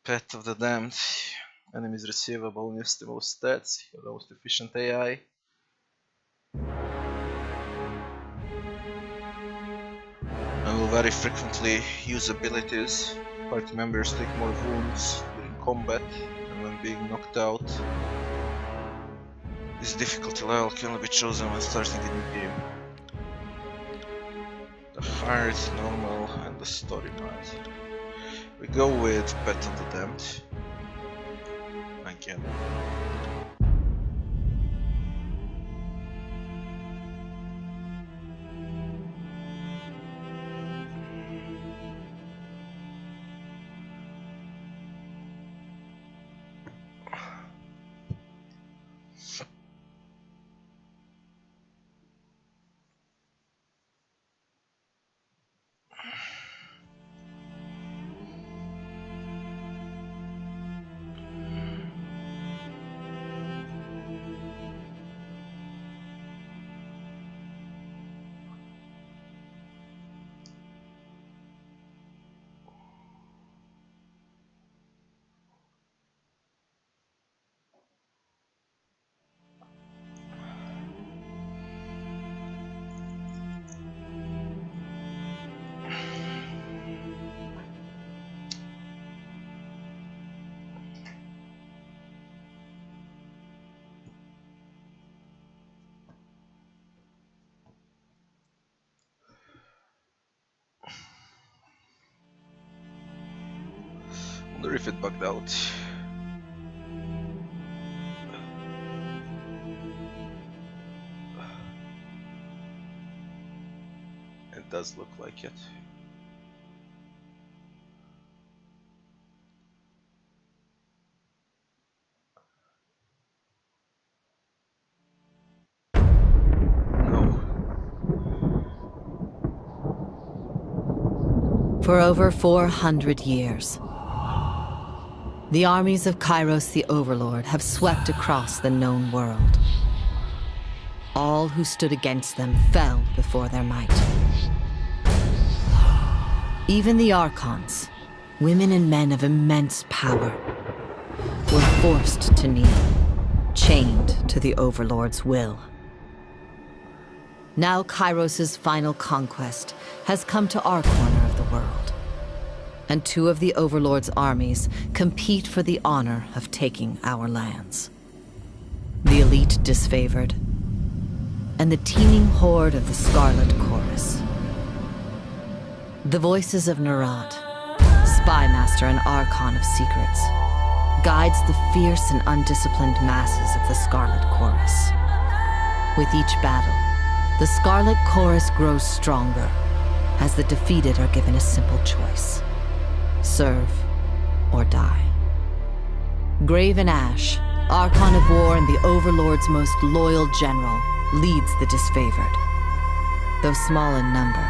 Path of the Damned. Enemies receive a bonus to most stats, the most efficient AI. And will very frequently use abilities. Party members take more wounds during combat and when being knocked out. This difficulty level can only be chosen when starting a new game. The hard, normal, and the story mode. We go with Path of the Damned. Again. Wonder if it bugged out. It does look like it. No. For over 400 years, the armies of Kyros the Overlord have swept across the known world. All who stood against them fell before their might. Even the Archons, women and men of immense power, were forced to kneel, chained to the Overlord's will. Now Kyros' final conquest has come to our corner of the world, and two of the Overlord's armies compete for the honor of taking our lands. The elite disfavored, and the teeming horde of the Scarlet Chorus. The voices of Nerat, spymaster and Archon of secrets, guides the fierce and undisciplined masses of the Scarlet Chorus. With each battle, the Scarlet Chorus grows stronger, as the defeated are given a simple choice: serve or die. Graven Ash, Archon of War and the Overlord's most loyal general, leads the disfavored. Though small in number,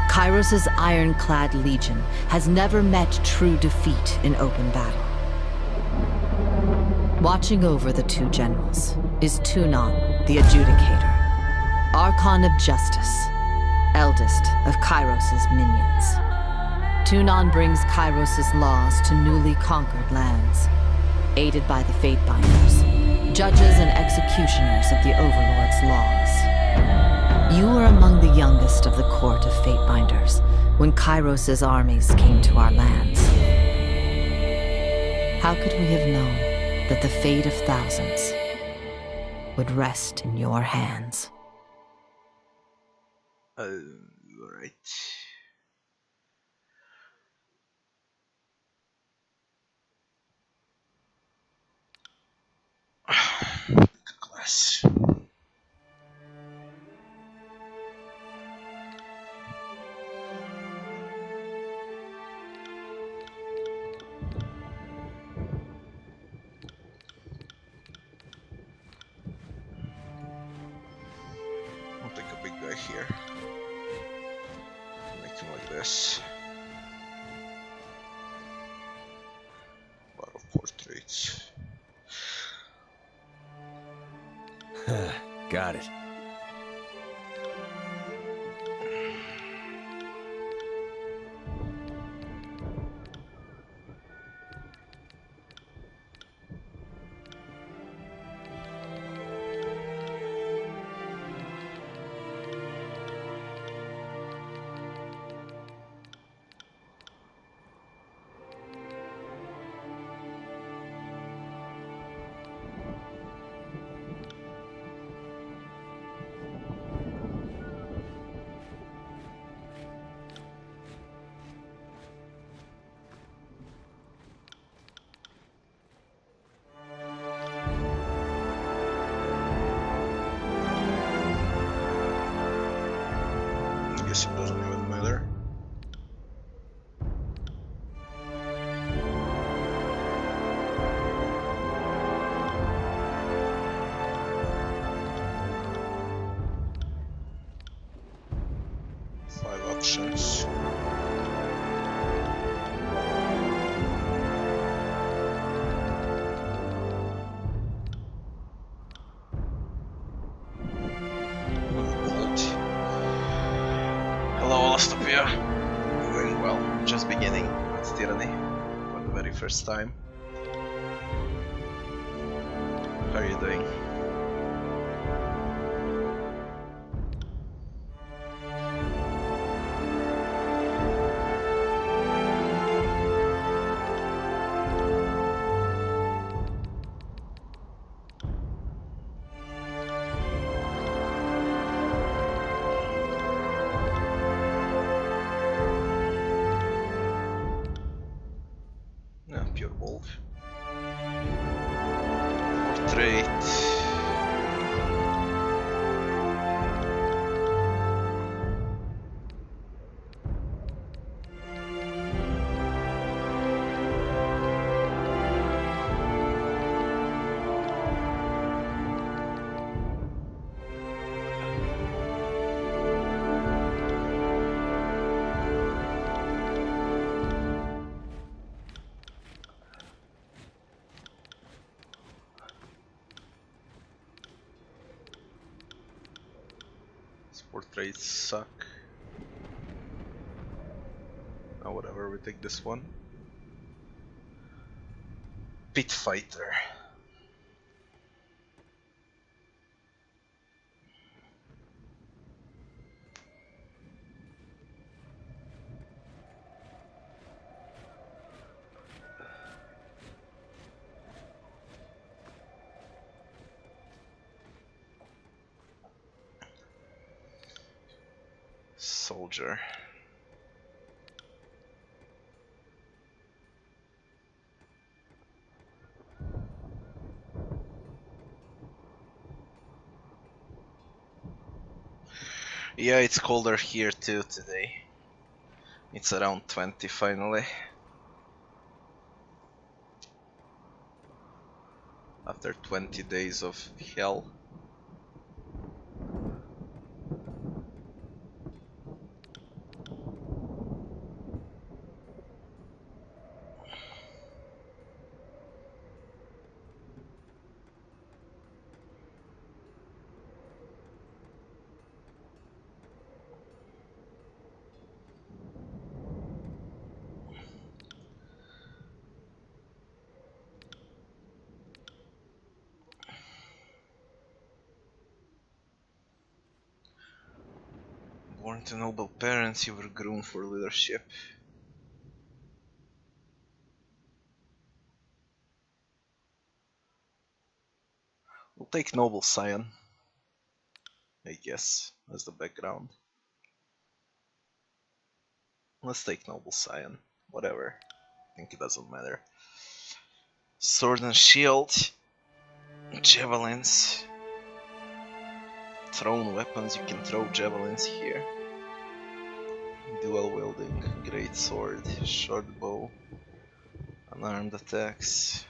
Kyros' ironclad legion has never met true defeat in open battle. Watching over the two generals is Tunon, the Adjudicator, Archon of Justice, eldest of Kyros' minions. Tunon brings Kyros' laws to newly conquered lands, aided by the Fatebinders, judges and executioners of the Overlord's laws. You were among the youngest of the court of Fatebinders when Kyros' armies came to our lands. How could we have known that the fate of thousands would rest in your hands? Right. Class. I'll take a big guy here. Make him like this. A lot of portraits. Got it. potions. Hello, Alastopia. Doing well. Just beginning with Tyranny for the very first time. How are you doing? Yeah, pure wolf. Portrait. Portraits suck. Oh, whatever, we take this one. Pit Fighter. Soldier. Yeah, it's colder here too today. It's around 20 finally. After 20 days of hell. Born to noble parents, you were groomed for leadership. We'll take noble scion, I guess, as the background. Let's take noble scion, whatever. I think it doesn't matter. Sword and shield, javelins, thrown weapons. You can throw javelins here. Dual wielding, great sword, short bow, unarmed attacks.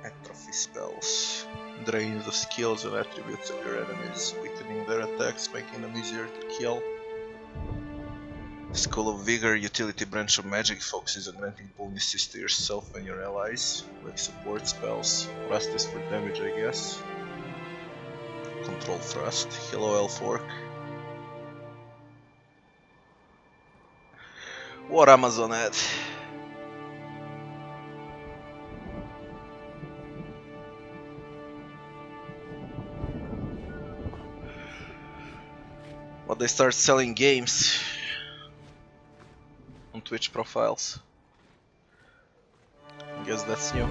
Atrophy spells. Drains the skills and attributes of your enemies, weakening their attacks, making them easier to kill. School of Vigor, utility branch of magic, focuses on granting bonuses to yourself and your allies, like support spells. Thrust is for damage, I guess. Control thrust. Hello, Elf Orc. What Amazon ad? But they start selling games on Twitch profiles. I guess that's new.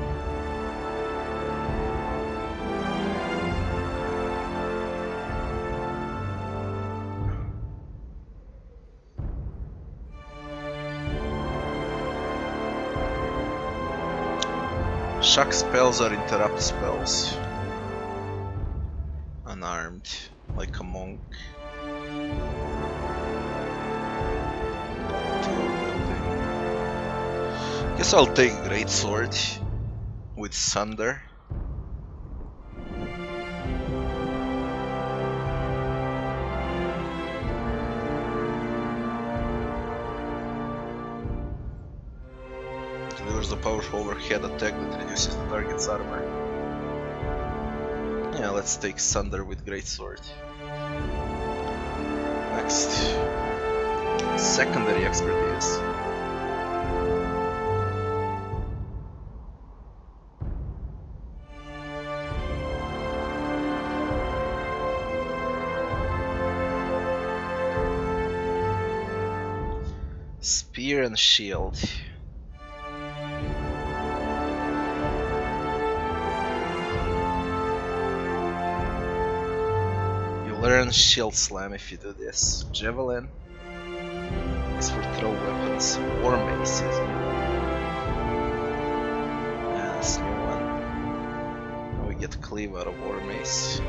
Shock spells are interrupt spells. Unarmed, like a monk. 2 Guess I'll take Greatsword with Sunder. Delivers a powerful overhead attack that reduces the target's armor. Yeah, let's take Sunder with Greatsword. Next, secondary expertise. Spear and Shield. You learn Shield Slam if you do this. Javelin is for throw weapons. War Mace is new. Yeah, that's a new one. Now we get Cleave out of War Mace.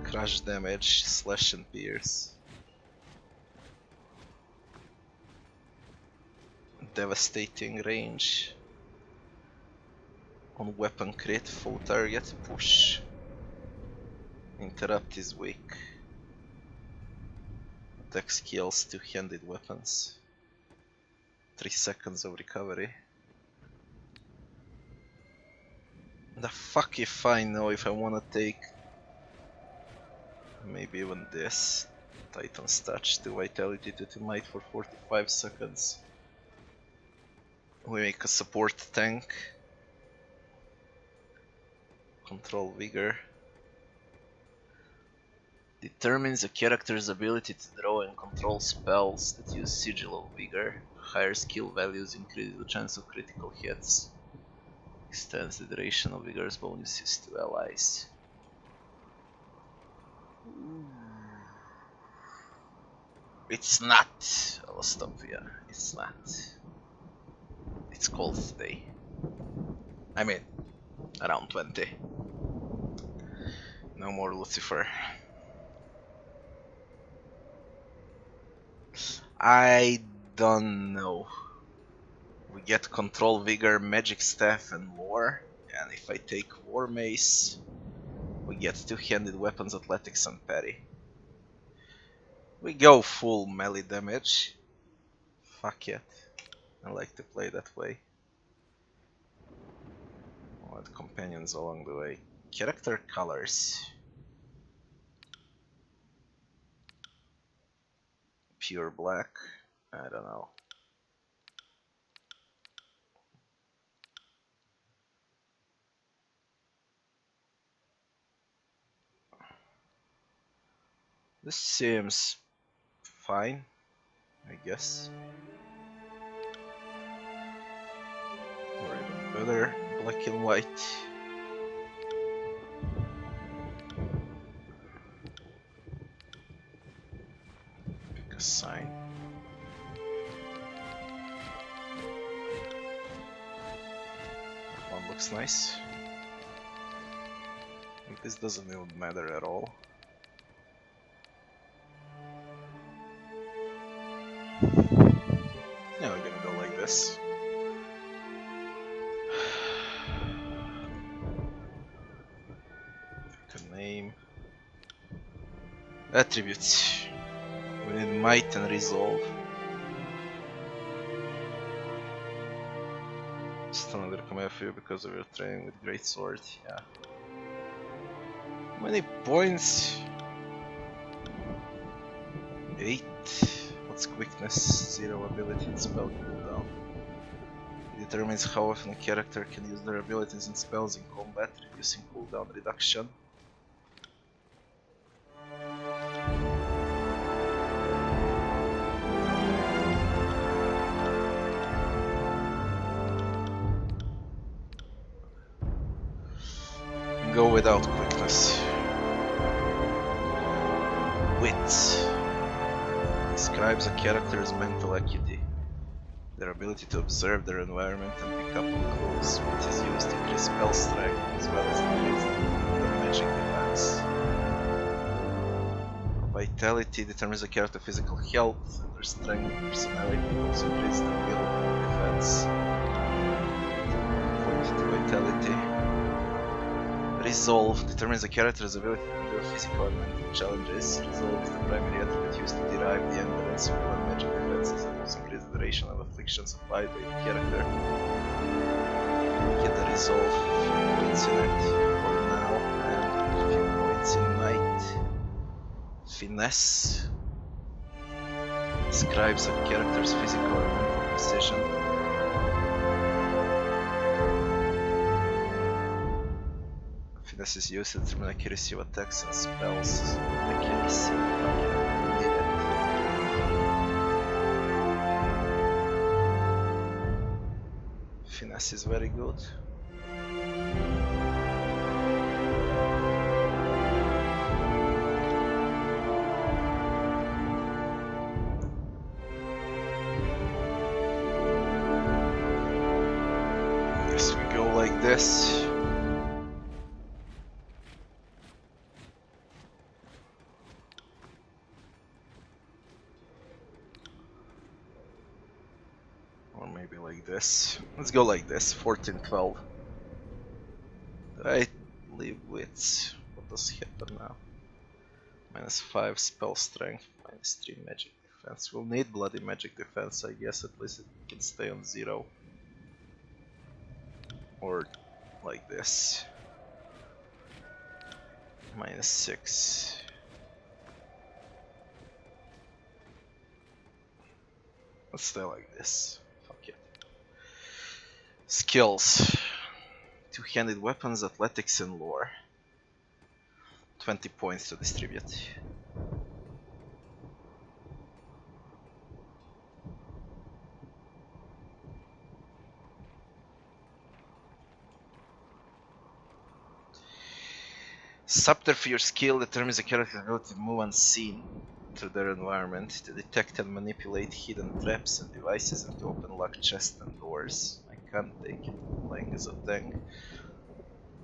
Crush damage, slash and pierce. Devastating range. On weapon crit, full target, push. Interrupt is weak. Attack skills, two-handed weapons. 3 seconds of recovery. The fuck if I know if I wanna take maybe even this. Titan's Touch, 2 Vitality, 2 Might for 45 seconds. We make a support tank. Control Vigor. Determines a character's ability to draw and control spells that use Sigil of Vigor. Higher skill values increase the chance of critical hits. Extends the duration of Vigor's bonuses to allies. It's not Alastopia, it's not. It's cold today. I mean, around 20. No more Lucifer. I don't know. We get Control Vigor, Magic Staff and more. And if I take War Mace, we get two-handed weapons, athletics and parry. We go full melee damage. Fuck it. I like to play that way. We'll add companions along the way. Character colors. Pure black. I don't know. This seems fine, I guess. Or even better, black and white. Pick a sign. That one looks nice. I think this doesn't even matter at all. Yeah, we're gonna go like this. Pick a name. Attributes. We need Might and Resolve. Still under command for you because of your training with Greatsword. Yeah. How many points? 8. What's quickness? 0 ability and spell cooldown. It determines how often a character can use their abilities and spells in combat, reducing cooldown reduction. Go without quickness. Wit. Describes a character's mental acuity. Their ability to observe their environment and pick up on clues, which is used to increase spell strength as well as increase their magic defense. Vitality determines the character physical health, their strength, personality, also increases the will and defense. Point to vitality. Resolve determines the character's ability to endure physical and mental challenges. Resolve is the primary attribute used to derive the endurance, will, and magic defenses, and also increases the duration of afflictions applied by the character. Get the resolve, a few points in it for now, and a few points in might. Finesse describes a character's physical or mental precision. Finesse is used to determine accuracy of attacks and spells. Accuracy, fucking need it. Finesse is very good. Guess we go like this. Or maybe like this. Let's go like this. 14, 12. I leave with what does happen now? -5 spell strength, -3 magic defense. We'll need bloody magic defense, I guess. At least it can stay on 0. Or like this. -6. Let's stay like this. Fuck it. Skills. Two-handed weapons, athletics, and lore. 20 points to distribute. Subterfuge skill determines a character's ability to move unseen through their environment, to detect and manipulate hidden traps and devices, and to open locked chests and doors. I can't take it playing as a thing.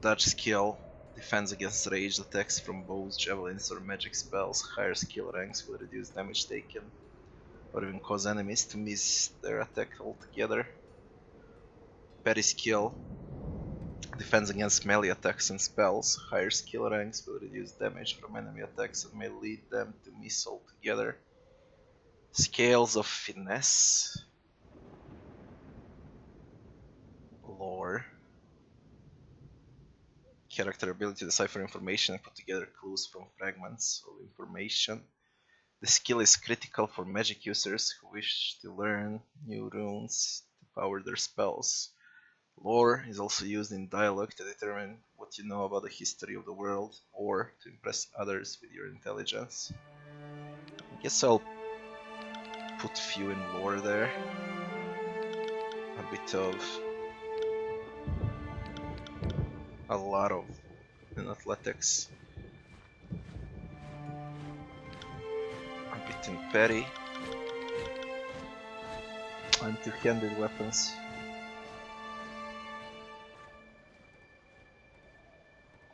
Dodge skill defends against ranged attacks from bows, javelins, or magic spells. Higher skill ranks will reduce damage taken, or even cause enemies to miss their attack altogether. Parry skill defends against melee attacks and spells. Higher skill ranks will reduce damage from enemy attacks and may lead them to miss altogether. Scales of finesse. Lore. Character ability to decipher information and put together clues from fragments of information. The skill is critical for magic users who wish to learn new runes to power their spells. Lore is also used in dialogue to determine what you know about the history of the world, or to impress others with your intelligence. I guess I'll put few in lore there. A lot of in athletics. A bit in parry. And two-handed weapons.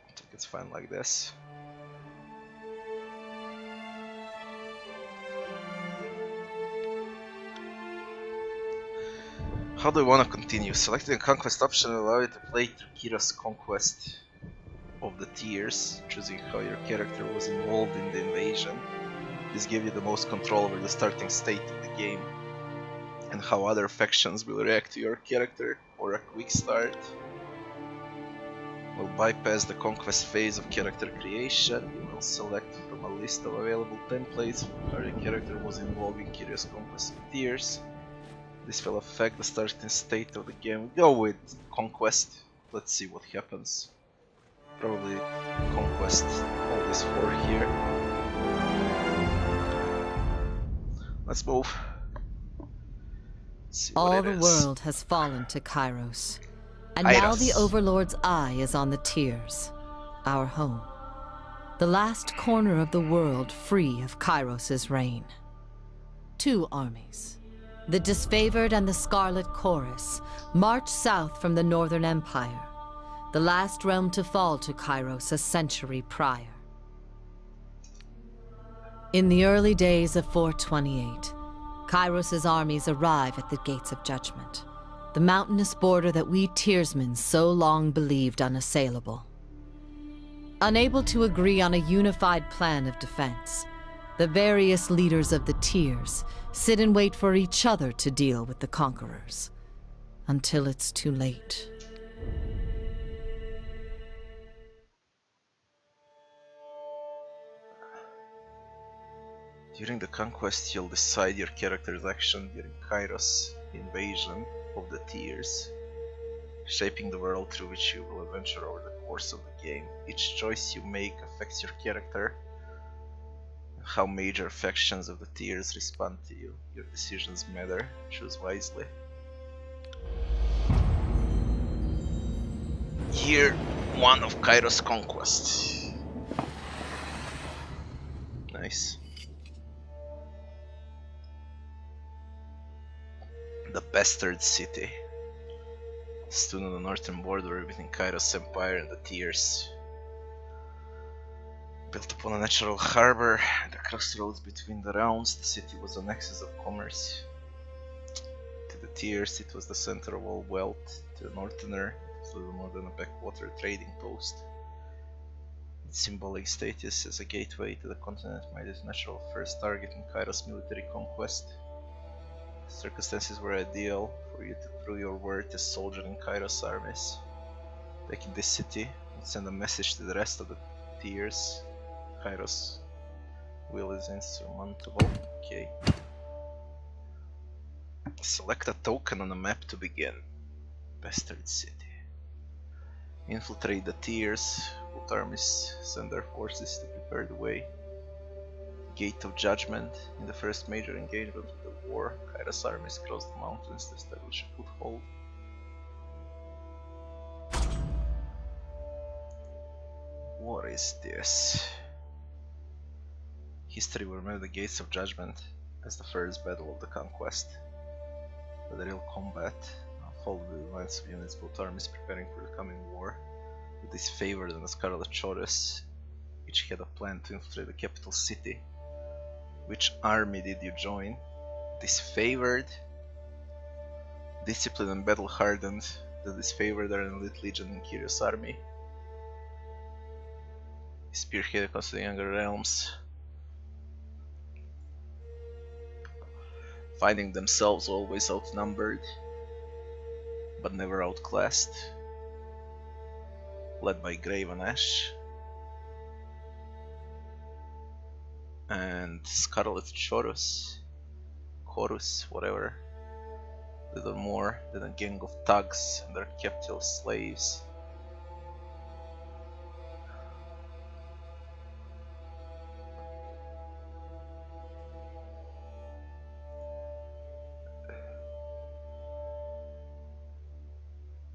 I think it's fine like this. How do I want to continue? Selecting a conquest option will allow you to play through Kyros' conquest of the tiers, choosing how your character was involved in the invasion. This gives you the most control over the starting state of the game, and how other factions will react to your character, or a quick start. We'll bypass the conquest phase of character creation. We'll select from a list of available templates how your character was involved in Kyros' conquest of tiers. This will affect the starting state of the game. Go with conquest. Let's see what happens. Probably conquest all these 4 here. Let's move. See what All it the is. world has fallen to Kyros. And now the Kyros. Overlord's eye is on the tiers, our home. The last corner of the world free of Kyros' reign. 2 armies, the Disfavored and the Scarlet Chorus, march south from the Northern Empire, the last realm to fall to Kyros a century prior. In the early days of 428, Kyros' armies arrive at the Gates of Judgment, the mountainous border that we Tearsmen so long believed unassailable. Unable to agree on a unified plan of defense, the various leaders of the Tears sit and wait for each other to deal with the conquerors, until it's too late. During the conquest, you'll decide your character's action during Kyros' invasion of the Tears, shaping the world through which you will adventure over the course of the game. Each choice you make affects your character and how major factions of the Tears respond to you. Your decisions matter. Choose wisely. Year 1 of Kyros' conquest. Nice. The Bastard City stood on the northern border between Kyros' Empire and the Tears. Built upon a natural harbor and the crossroads between the realms, the city was a nexus of commerce. To the Tears, it was the center of all wealth. To the northerner, it was little more than a backwater trading post. Its symbolic status as a gateway to the continent made it a natural first target in Kyros' military conquest. Circumstances were ideal for you to prove your worth as soldier in Kyros' armies. Taking this city would send a message to the rest of the Tears. Kyros' will is insurmountable. Okay. Select a token on a map to begin. Bastard City. Infiltrate the Tears. Both armies send their forces to prepare the way. Gate of Judgment. In the first major engagement of the war, Kyros' armies crossed the mountains to establish a foothold. What is this? History will remember the Gates of Judgment as the first battle of the conquest. But the real combat followed the advance of units, both armies preparing for the coming war. With this favored and the Scarlet Chorus, each had a plan to infiltrate the capital city. Which army did you join? Disfavored, disciplined and battle hardened. The disfavored are an elite legion in Kyros' army. Spearhead across the younger realms, finding themselves always outnumbered, but never outclassed. Led by Graven Ash and Scarlet Chorus, whatever, little more than a gang of thugs and their captive slaves.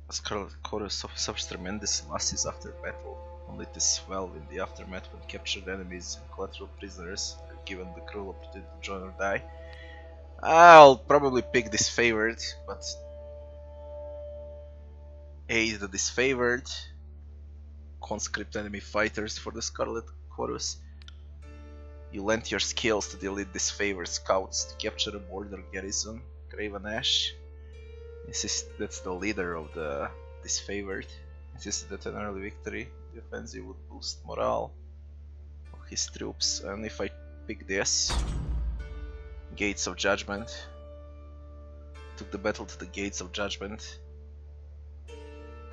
Scarlet Chorus suffers tremendous losses after battle, only to swell in the aftermath when captured enemies and collateral prisoners are given the cruel opportunity to join or die. I'll probably pick disfavored, but aid the disfavored, conscript enemy fighters for the Scarlet Chorus. You lent your skills to the elite disfavored scouts to capture a border garrison, Graven Ash. That's the leader of the disfavored. Insisted that an early victory, the offensive would boost morale of his troops, and if I pick this, Gates of Judgment, took the battle to the Gates of Judgment.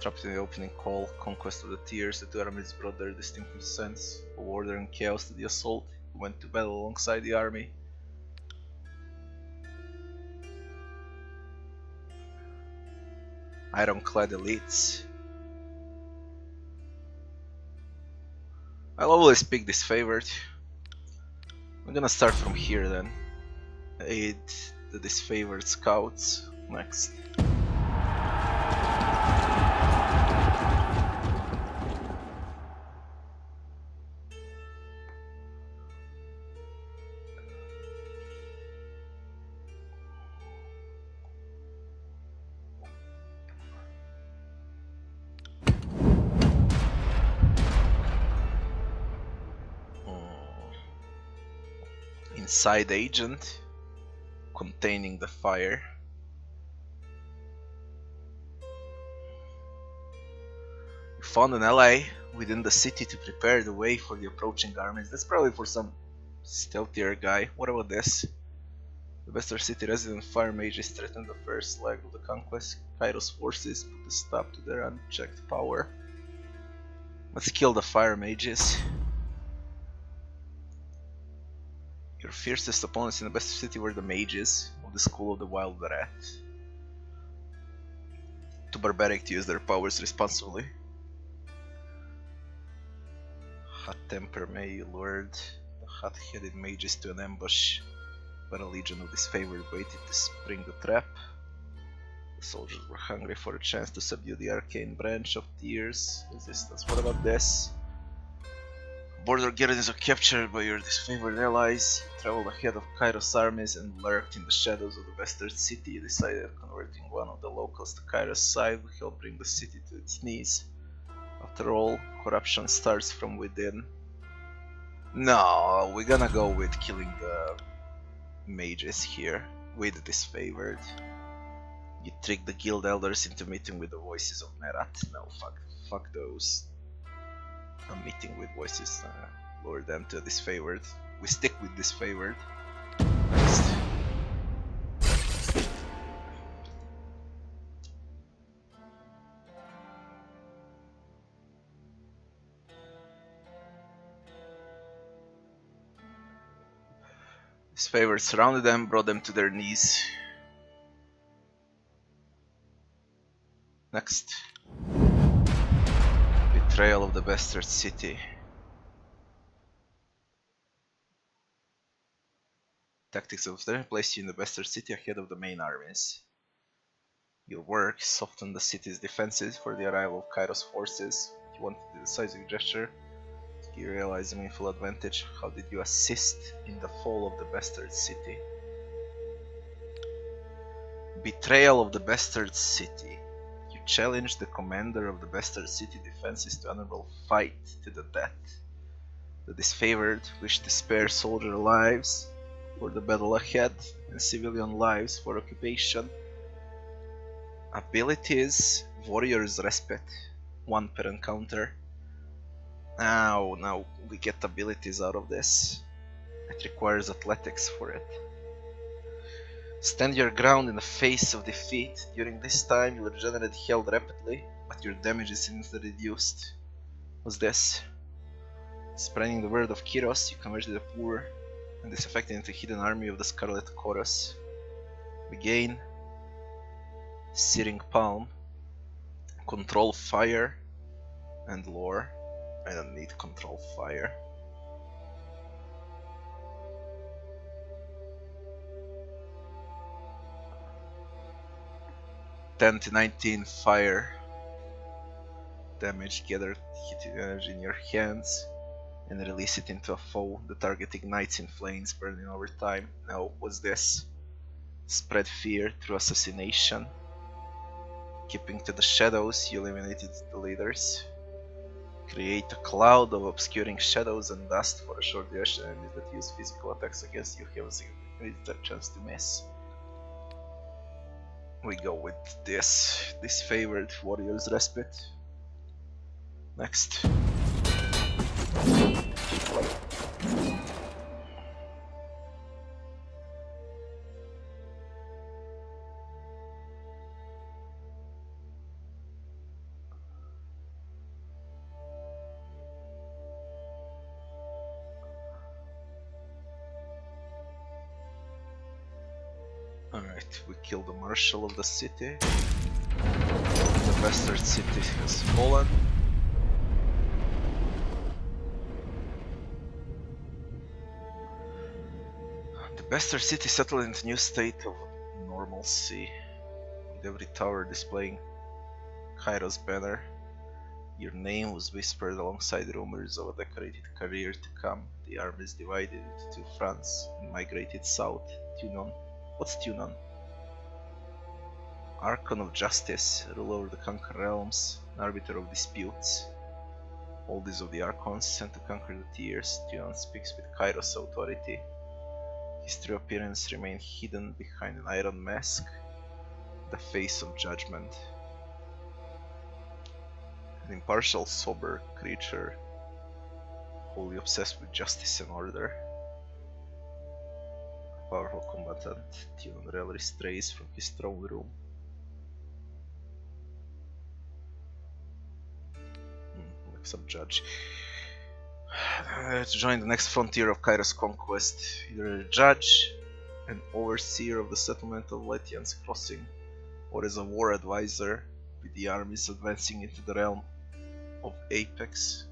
Trapped in the opening call, Conquest of the Tears, the two armies brought their distinctive sense of order and chaos to the assault. He went to battle alongside the army. Ironclad elites. I'll always pick this favorite. I'm gonna start from here then. Aid the disfavored scouts next. inside agent containing the fire. We found an ally within the city to prepare the way for the approaching armies. That's probably for some stealthier guy. What about this? The Western City resident fire mages threatened the first leg of the conquest. Kyros forces put a stop to their unchecked power. Let's kill the fire mages. Your fiercest opponents in the Western City were the mages of the School of the Wild Rat. Too barbaric to use their powers responsibly. Hot temper may lured the hot-headed mages to an ambush, but a legion of disfavored waited to spring the trap. The soldiers were hungry for a chance to subdue the arcane branch of Tears resistance. What about this? Border garrisons were captured by your disfavored allies. You traveled ahead of Kyros armies and lurked in the shadows of the Western City. You decided that converting one of the locals to Kyros' side would help bring the city to its knees. After all, corruption starts from within. No, we're gonna go with killing the mages here with the disfavored. You tricked the guild elders into meeting with the voices of Merat. No, fuck those. A meeting with voices, lure them to disfavored. We stick with disfavored. Next. Disfavored surrounded them, brought them to their knees. Next. Betrayal of the Bastard City. Tactics of the place you in the Bastard City ahead of the main armies. Your work softened the city's defenses for the arrival of Kyros forces. You wanted a decisive gesture. You realize a meaningful advantage. How did you assist in the fall of the Bastard City? Betrayal of the Bastard City. You challenged the commander of the Bastard City defenses to an honorable fight to the death. The disfavored wished to spare soldier lives for the battle ahead and civilian lives for occupation. Abilities: Warrior's Respite, 1 per encounter. Now we get abilities out of this. It requires athletics for it. Stand your ground in the face of defeat. During this time you regenerate health rapidly, but your damage is significantly reduced. What's this? Spreading the word of Kyros, you converted the poor and disaffected into a hidden army of the Scarlet Chorus. We gain Searing Palm, Control Fire, and Lore. I don't need Control Fire. (10 to 19 fire damage. Gather heated energy in your hands and release it into a foe. The target ignites in flames, burning over time. Now, what's this? Spread fear through assassination. Keeping to the shadows, you eliminated the leaders. Create a cloud of obscuring shadows and dust for a short duration. Enemies that use physical attacks against you have a significant chance to miss. We go with this disfavored Warrior's Respite. Next. Alright, we kill the Marshal of the city. The Bastard City has fallen. The Bastard City settled into a new state of normalcy, with every tower displaying Kyros banner. Your name was whispered alongside rumors of a decorated career to come. The armies divided into 2 fronts and migrated south. Tunon. What's Tunon? Archon of Justice, ruler over the conquered realms, an arbiter of disputes. Oldest of the Archons sent to conquer the Tears, Tunon speaks with Kyros' authority. His true appearance remained hidden behind an iron mask, the face of judgment. An impartial, sober creature, wholly obsessed with justice and order. A powerful combatant, Tion rarely strays from his throne room. Next up, judge. To join the next frontier of Kyros' conquest, either a judge, an overseer of the settlement of Letian's Crossing, or as a war advisor with the armies advancing into the realm of Apex.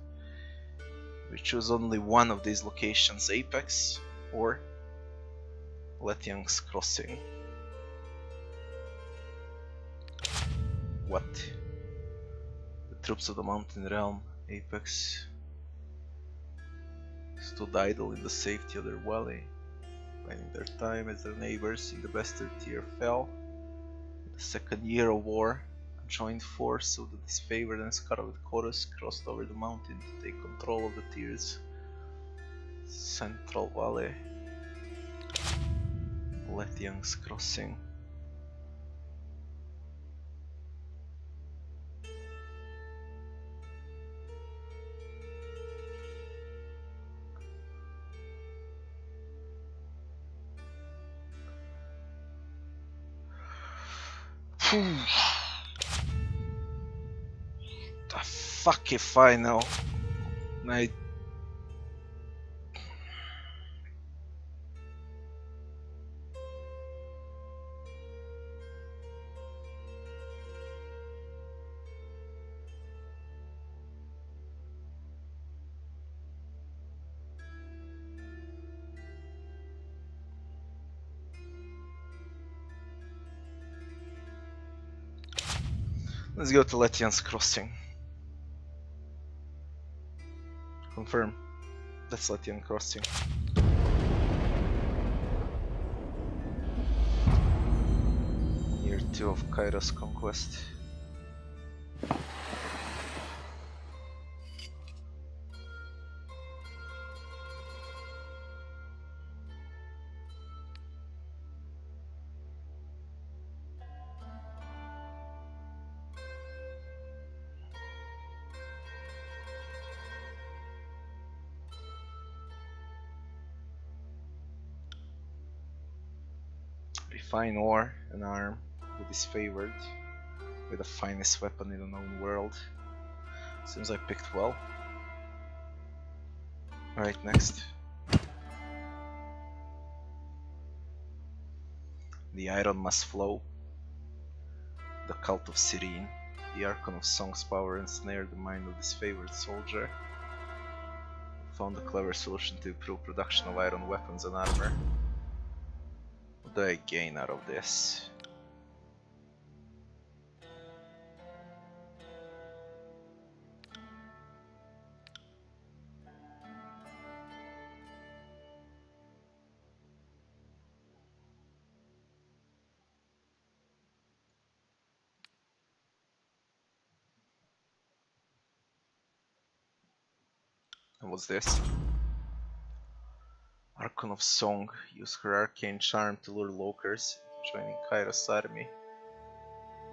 We choose only one of these locations, Apex or Letian's Crossing. What? The troops of the Mountain Realm, Apex, stood idle in the safety of their valley, biding their time as their neighbors in the Bastard tier fell. In the second year of war, a joint force of the disfavored and scarlet Kyros crossed over the mountain to take control of the tier's central valley. Letian's Crossing. The fuck if I know. Let's go to Letian's Crossing. Confirm. That's Letian Crossing. Year 2 of Kyros' conquest. Refine ore and arm with his favored, with the finest weapon in the known world. Seems I picked well. Alright, next. The iron must flow. The cult of Serene. The Archon of Song's power ensnared the mind of this favored soldier. Found a clever solution to improve production of iron weapons and armor. What do I gain out of this? And what's this? Archon of Song. Use her arcane charm to lure lurkers into joining Kyros' army.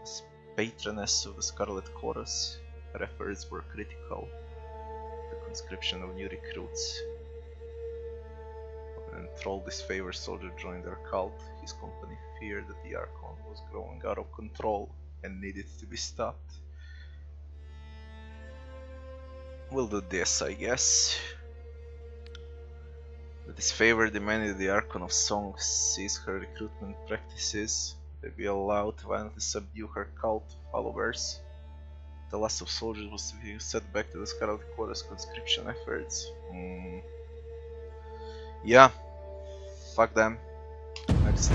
As patroness of the Scarlet Chorus, her efforts were critical to the conscription of new recruits. When an enthralled disfavored soldier joined their cult, his company feared that the Archon was growing out of control and needed to be stopped. We'll do this, I guess. The disfavored demanded the Archon of Song cease her recruitment practices. They be allowed to violently subdue her cult followers. The loss of soldiers was to be set back to the Scarlet Chorus conscription efforts. Yeah, fuck them. Next.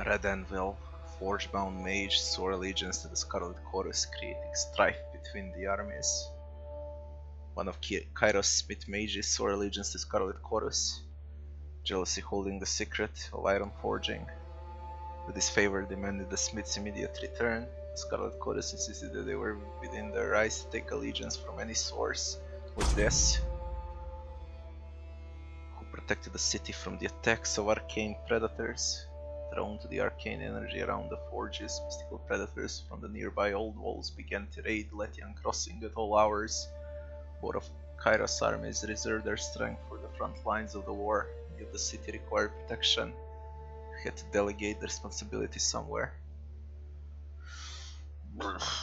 Red Anvil, Forge-bound mage, swore allegiance to the Scarlet Chorus, creating strife between the armies. One of Kyros' Smith mages swore allegiance to Scarlet Chorus, jealously holding the secret of iron forging. The disfavor demanded the Smith's immediate return. The Scarlet Chorus insisted that they were within their rights to take allegiance from any source. Was this? Who protected the city from the attacks of arcane predators? Drawn to the arcane energy around the forges, mystical predators from the nearby old walls began to raid Letian Crossing at all hours. Both of Kyros' armies reserved their strength for the front lines of the war. If the city required protection, we had to delegate the responsibility somewhere.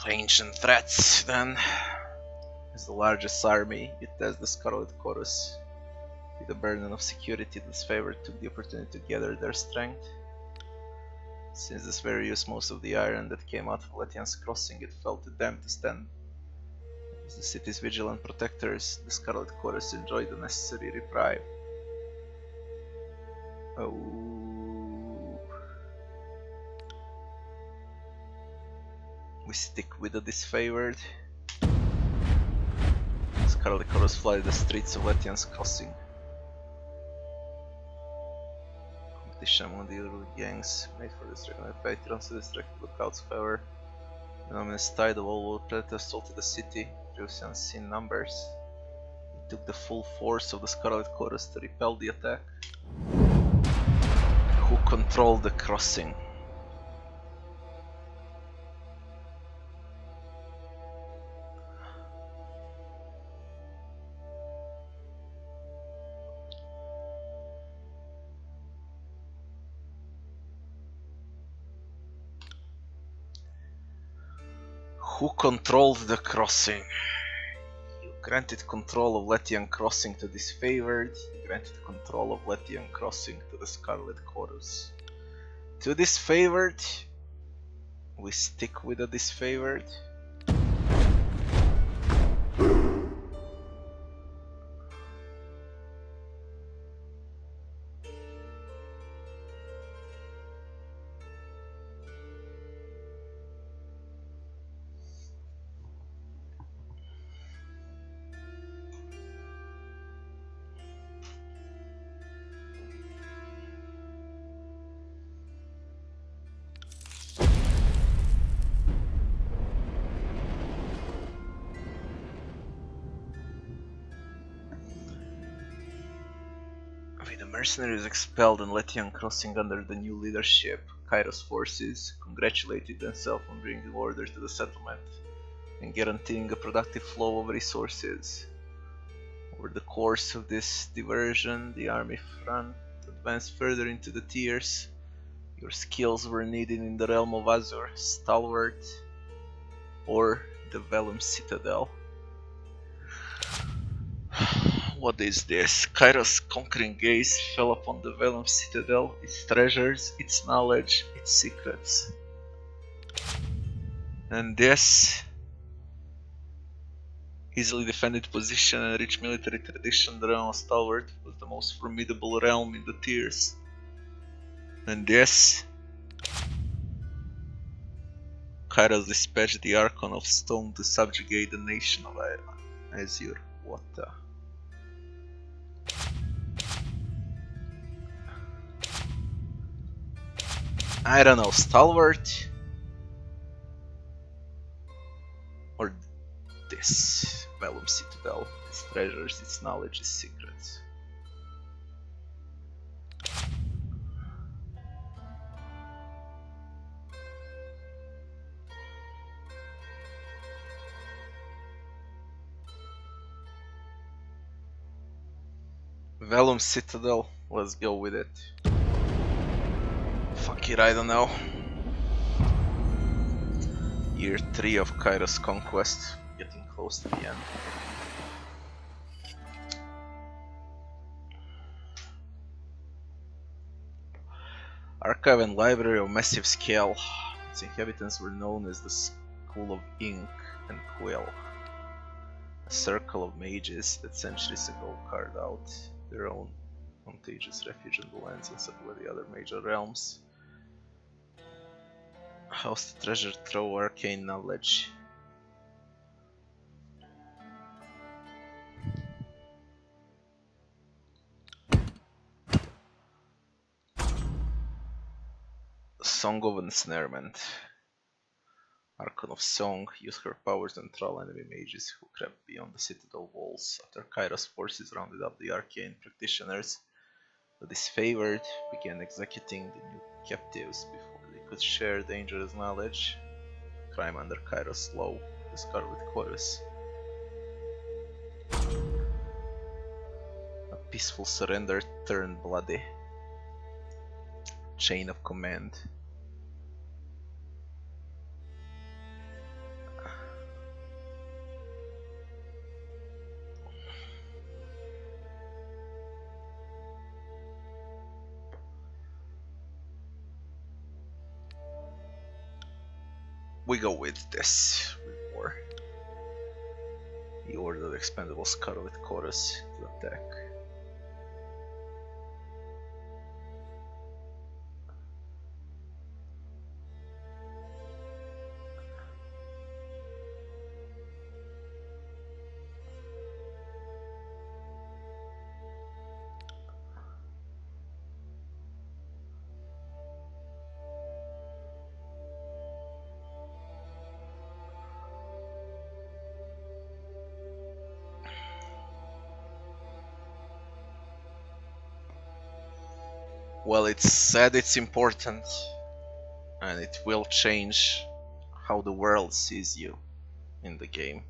Ancient threats, then. As the largest army, it has the Scarlet Chorus. With the burden of security, this favor took the opportunity to gather their strength. Since this very used most of the iron that came out of Letian's crossing, it fell to them to stand as the city's vigilant protectors. The Scarlet Chorus enjoyed the necessary reprieve. Oh. We stick with the disfavored. Scarlet Chorus flooded the streets of Letian's crossing. Competition among the other gangs made for destruction of patrons to distract lookouts, however. The enormous tide of all predators assaulted the city, reducing unseen numbers. It took the full force of the Scarlet Chorus to repel the attack. Who controlled the crossing? Who controlled the crossing? You granted control of Letian Crossing to disfavored. You granted control of Letian Crossing to the Scarlet Chorus. To disfavored, we stick with the disfavored. With the mercenaries expelled and Letian Crossing under the new leadership, Kyros forces congratulated themselves on bringing order to the settlement and guaranteeing a productive flow of resources. Over the course of this diversion, the army front advanced further into the tiers. Your skills were needed in the realm of Azure, Stalwart, or the Vellum Citadel. What is this? Kyros' conquering gaze fell upon the Vellum Citadel, its treasures, its knowledge, its secrets. And this easily defended position and rich military tradition, the realm of Stalwart was the most formidable realm in the tiers. And this Kyros dispatched the Archon of Stone to subjugate the nation of Azure. What the? I don't know, Stalwart or this Vellum Citadel, its treasures, its knowledge, its secrets. Vellum Citadel, let's go with it. Fuck it, I don't know. Year 3 of Kyros conquest, getting close to the end. Archive and library of massive scale. Its inhabitants were known as the School of Ink and Quill. A circle of mages that centuries ago carved out their own contagious refuge in the lands and settled the other major realms. How's the treasure trove arcane knowledge? Song of Ensnarement. Archon of Song. Use her powers to enthrall enemy mages who crept beyond the citadel walls. After Kyros' forces rounded up the arcane practitioners, the disfavored began executing the new captives before they could share dangerous knowledge. Crime under Kyros' law. The Scarlet Chorus. A peaceful surrender turned bloody. Chain of command. We go with this with war. He ordered the expendable Scarlet Chorus to attack. Well, it's said it's important, and it will change how the world sees you in the game.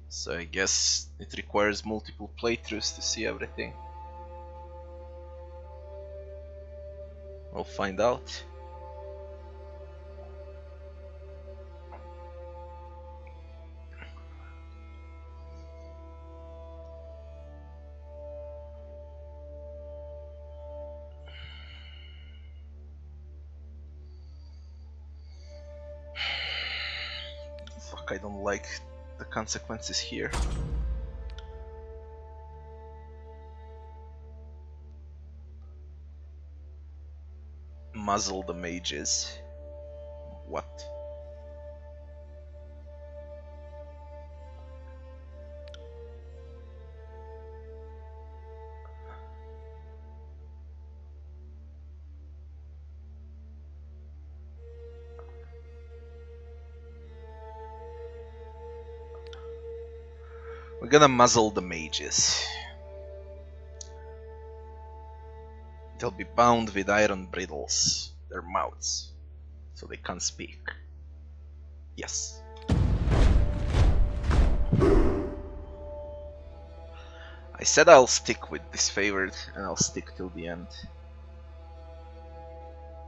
So I guess it requires multiple playthroughs to see everything. We'll find out. Fuck, I don't like the consequences here. Muzzle the mages. What? We're gonna muzzle the mages. They'll be bound with iron bridles, their mouths, so they can't speak. Yes. I said I'll stick with disfavored, and I'll stick till the end.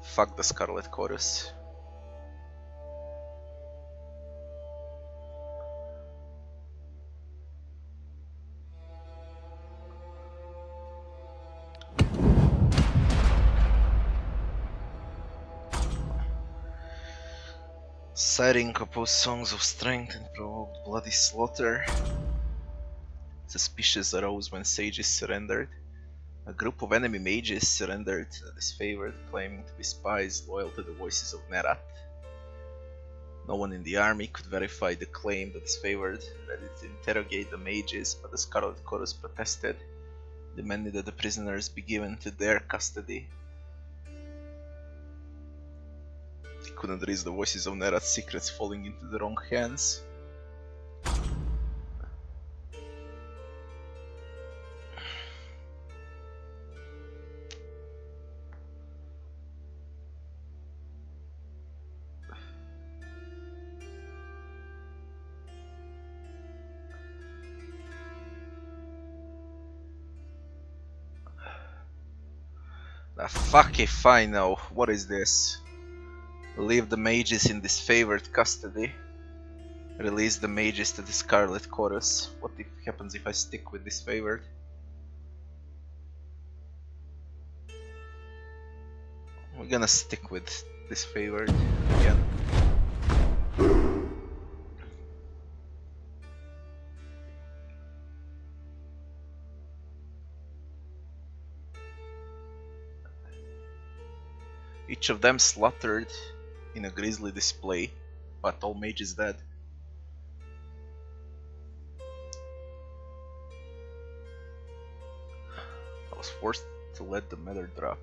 Fuck the Scarlet Chorus. Siren composed songs of strength and provoked bloody slaughter. Suspicious arose when sages surrendered. A group of enemy mages surrendered to the disfavored, claiming to be spies loyal to the voices of Nerat. No one in the army could verify the claim. The disfavored ready to interrogate the mages, but the Scarlet Chorus protested, demanding that the prisoners be given to their custody. They couldn't raise the voices of Nerat's secrets falling into the wrong hands. Fuck if I know. What is this? Leave the mages in disfavored custody. Release the mages to the Scarlet Chorus. What happens if I stick with disfavored? We're gonna stick with disfavored again. Each of them slaughtered in a grisly display, but all mage is dead. I was forced to let the matter drop.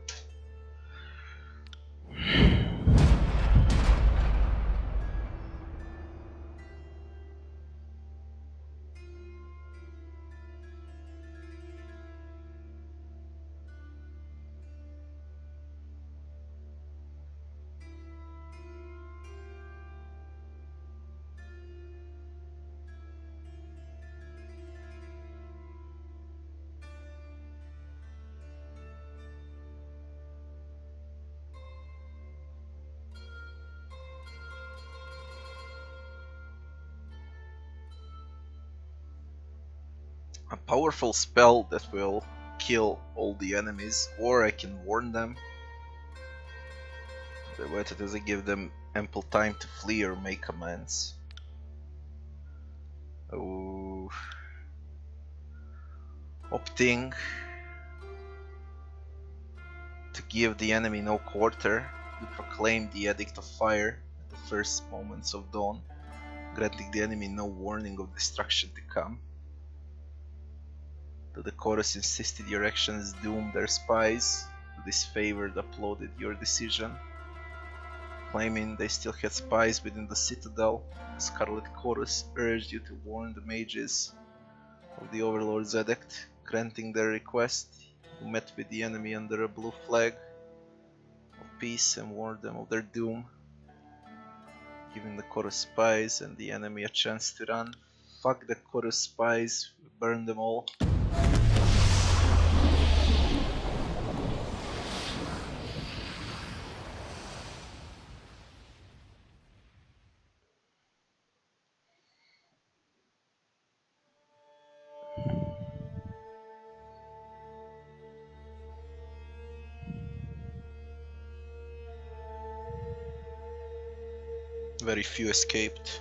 A powerful spell that will kill all the enemies, or I can warn them. The way it doesn't give them ample time to flee or make amends. Oh. Opting to give the enemy no quarter, you proclaim the Edict of Fire at the first moments of dawn, granting the enemy no warning of destruction to come. The Kyros insisted your actions doomed their spies. The disfavored uploaded your decision, claiming they still had spies within the citadel. The Scarlet Kyros urged you to warn the mages of the Overlord's edict, granting their request. You met with the enemy under a blue flag of peace and warned them of their doom, giving the Kyros spies and the enemy a chance to run. Fuck the Kyros spies, burn them all. Very few escaped.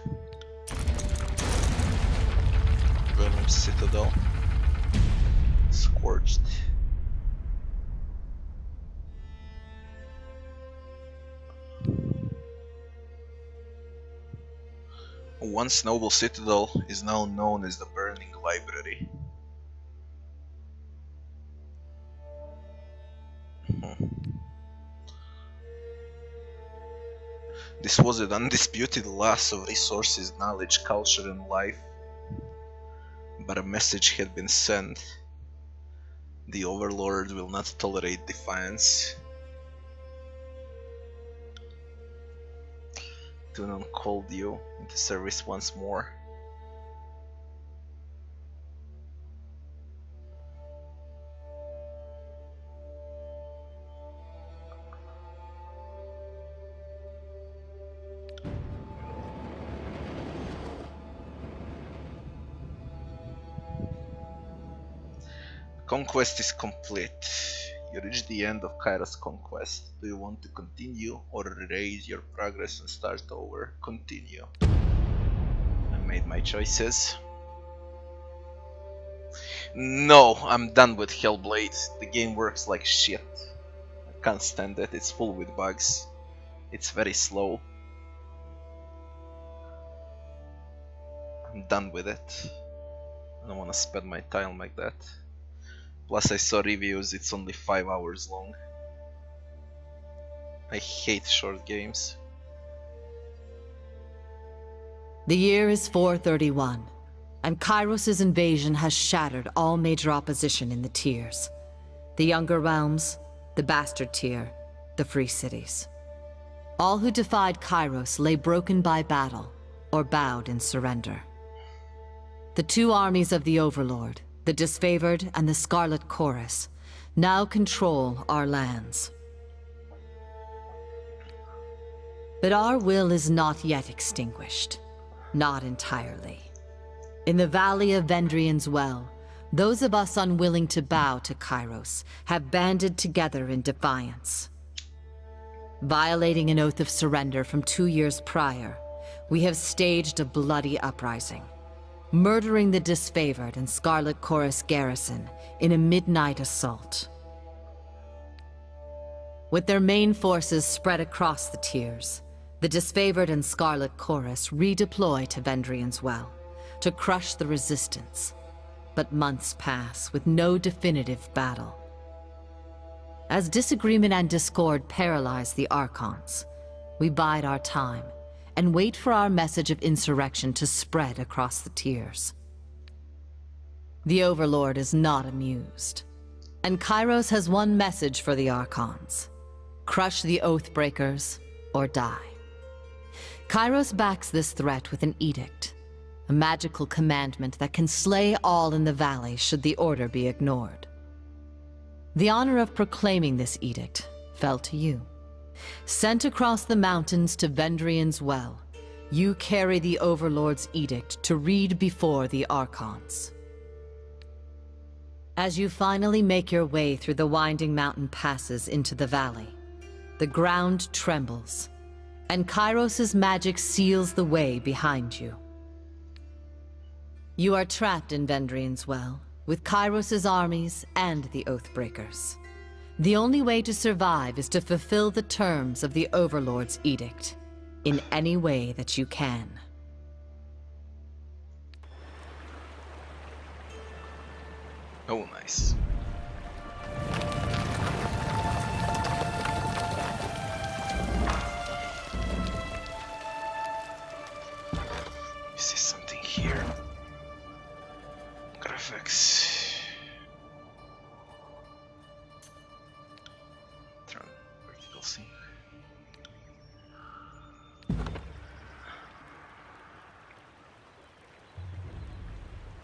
Vernon Citadel. Scorched. Once noble citadel is now known as the Burning Library. This was an undisputed loss of resources, knowledge, culture and life. But a message had been sent. The Overlord will not tolerate defiance. Tunon called you into service once more. Conquest is complete. You reach the end of Kyros' conquest. Do you want to continue or erase your progress and start over? Continue. I made my choices. No, I'm done with Hellblade. The game works like shit. I can't stand it. It's full with bugs. It's very slow. I'm done with it. I don't want to spend my time like that. Plus I saw reviews, it's only 5 hours long. I hate short games. The year is 431, and Kyros' invasion has shattered all major opposition in the tiers. The Younger Realms, the Bastard Tier, the Free Cities. All who defied Kyros lay broken by battle, or bowed in surrender. The two armies of the Overlord, the Disfavored and the Scarlet Chorus, now control our lands. But our will is not yet extinguished. Not entirely. In the Valley of Vendrian's Well, those of us unwilling to bow to Kyros have banded together in defiance. Violating an oath of surrender from 2 years prior, we have staged a bloody uprising, murdering the Disfavored and Scarlet Chorus garrison in a midnight assault. With their main forces spread across the tiers, The disfavored and Scarlet Chorus redeploy to Vendrian's Well to crush the resistance. But months pass with no definitive battle. As disagreement and discord paralyze the Archons, we bide our time and wait for our message of insurrection to spread across the tiers. The Overlord is not amused, and Kyros has one message for the Archons: crush the Oathbreakers or die. Kyros backs this threat with an edict, a magical commandment that can slay all in the valley should the order be ignored. The honor of proclaiming this edict fell to you. Sent across the mountains to Vendrian's Well, you carry the Overlord's edict to read before the Archons. As you finally make your way through the winding mountain passes into the valley, the ground trembles, and Kyros' magic seals the way behind you. You are trapped in Vendrian's Well, with Kyros' armies and the Oathbreakers. The only way to survive is to fulfill the terms of the Overlord's edict, in any way that you can. Oh, nice. You see something here? Graphics. Turn vertical sync.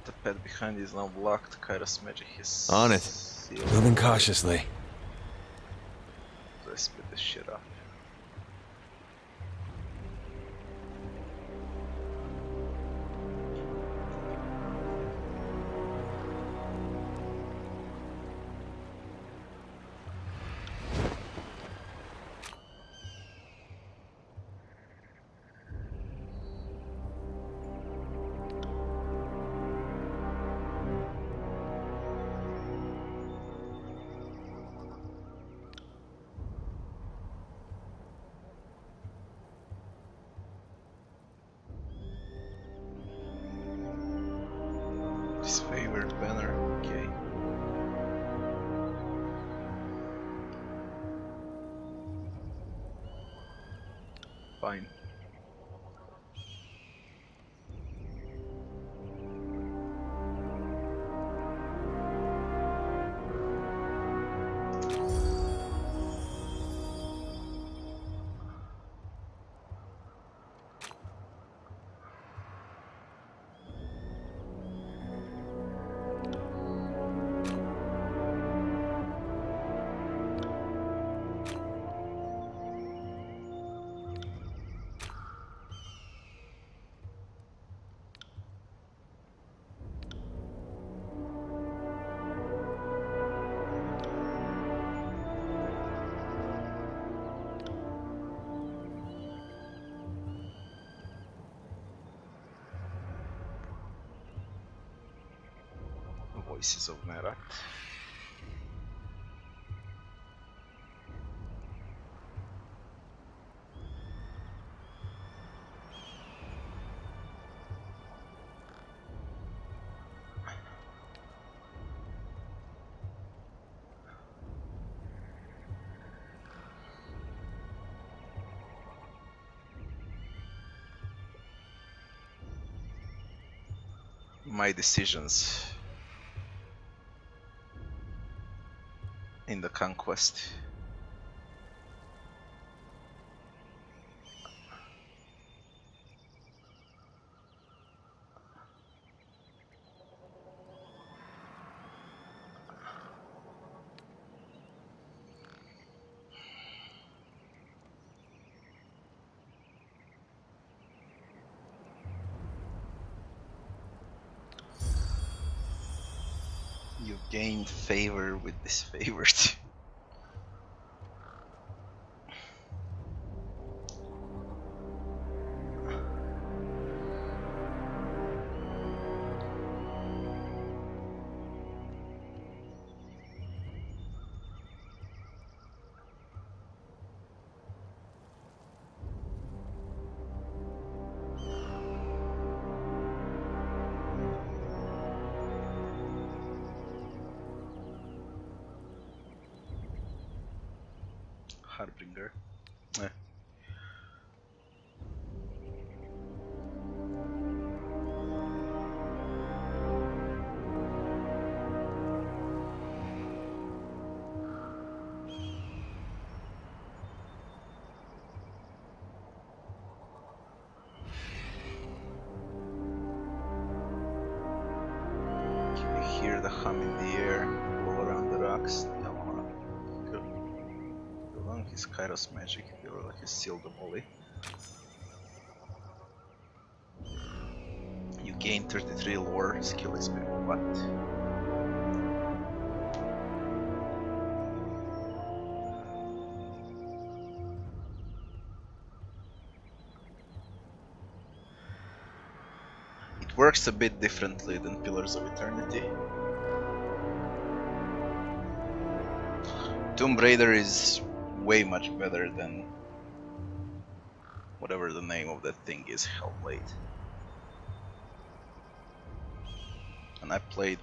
The pad behind is now blocked. Kyros magic is On it. sealed. Moving cautiously. Let's split this shit up. Disfavored banner, okay. Fine. Voices of Merak. My decisions in the conquest. You gained favor with disfavored. Harbinger. Hear the hum in the air, all around the rocks. Along his Kyros magic, feel like you seal the volley. You gain 33 lore, skill XP. What? It works a bit differently than Pillars of Eternity. Tomb Raider is way much better than whatever the name of that thing is, Hellblade. And I played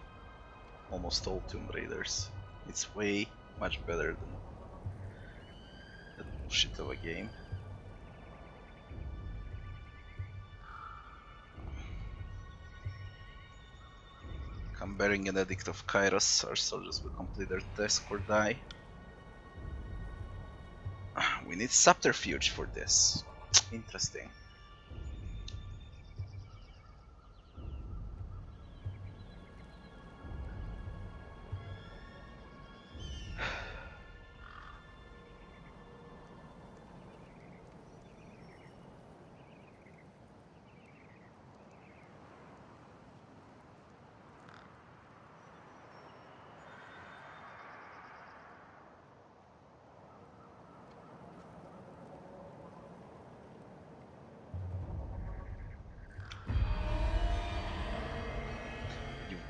almost all Tomb Raiders. It's way much better than that bullshit of a game. I'm bearing an Edict of Kyros. Our soldiers will complete their task or die. We need subterfuge for this. Interesting.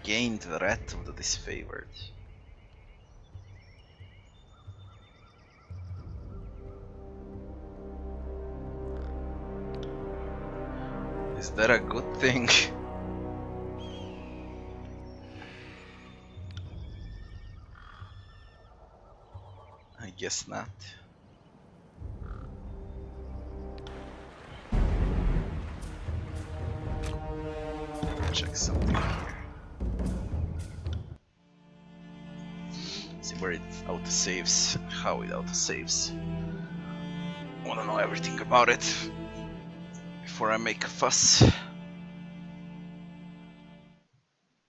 Gained the Wrath of the Disfavored. Is that a good thing? I guess not. Check something here. See where it autosaves, how it autosaves. Wanna know everything about it before I make a fuss.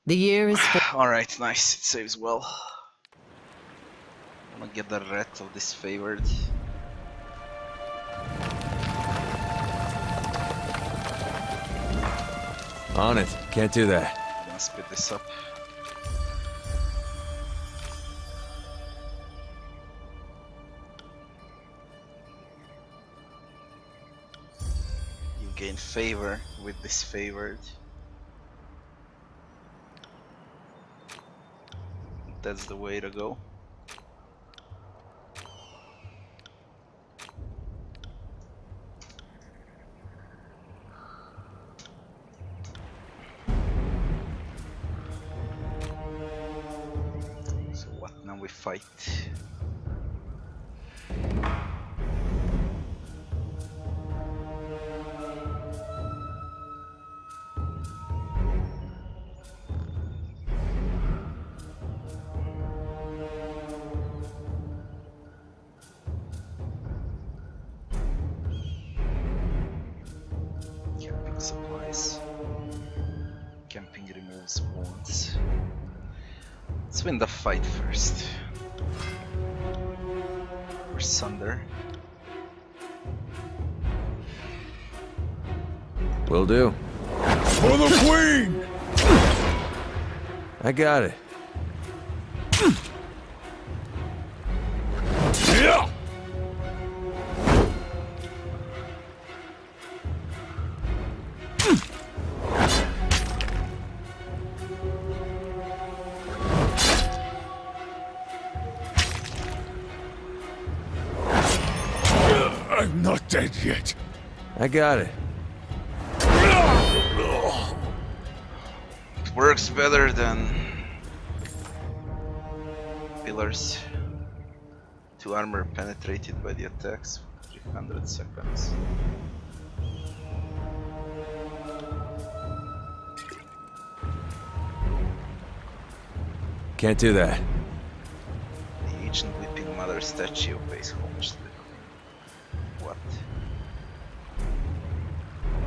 The year is Alright, nice, it saves well. Wanna get the Wrath of Disfavored. On it, can't do that. I'm gonna split this up. You gain favor with Disfavored. That's the way to go. So what, now we fight. Supplies. Camping removes wounds. Let's win the fight first. Or Sunder. Will do. For the Queen! I got it. Yeah! I'm not dead yet. I got it. It works better than Pillars. 2 armor penetrated by the attacks for 300 seconds. Can't do that. The ancient weeping mother statue pays homage to the queen. What?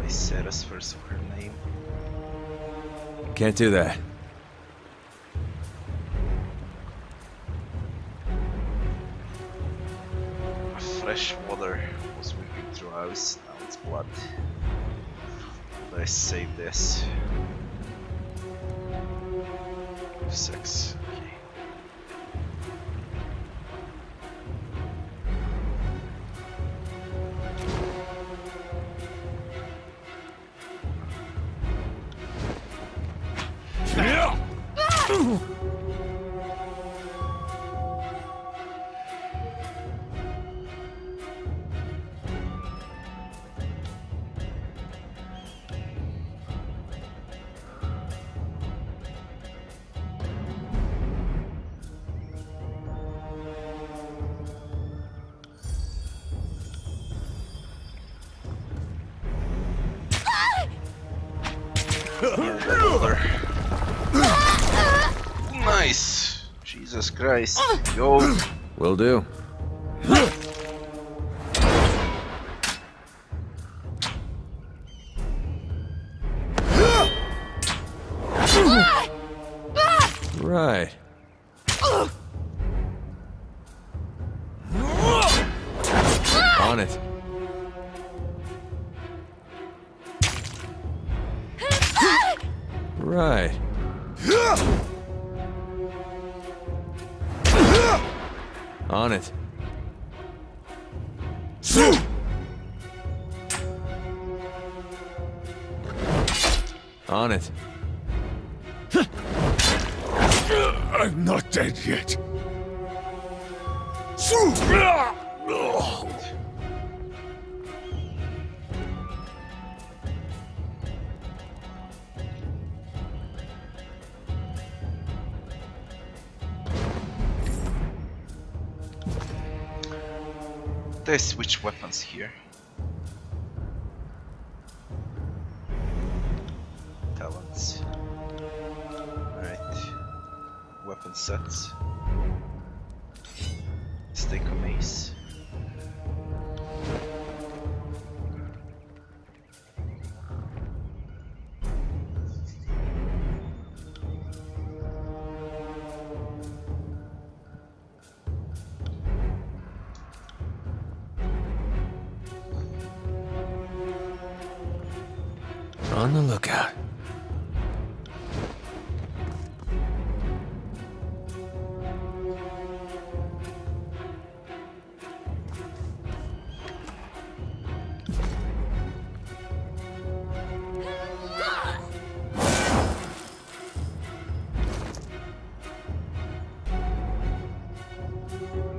Why Sarah's first of her name? Can't do that. Fresh water was moving through house, now it's blood. Let's save this. F6. Okay. Nice! Jesus Christ. Yo! Will do. Right. On it. Right. On it. On it. I'm not dead yet. They switch weapons here. Talents. Alright. Weapon sets. Let's take a mace. On the lookout.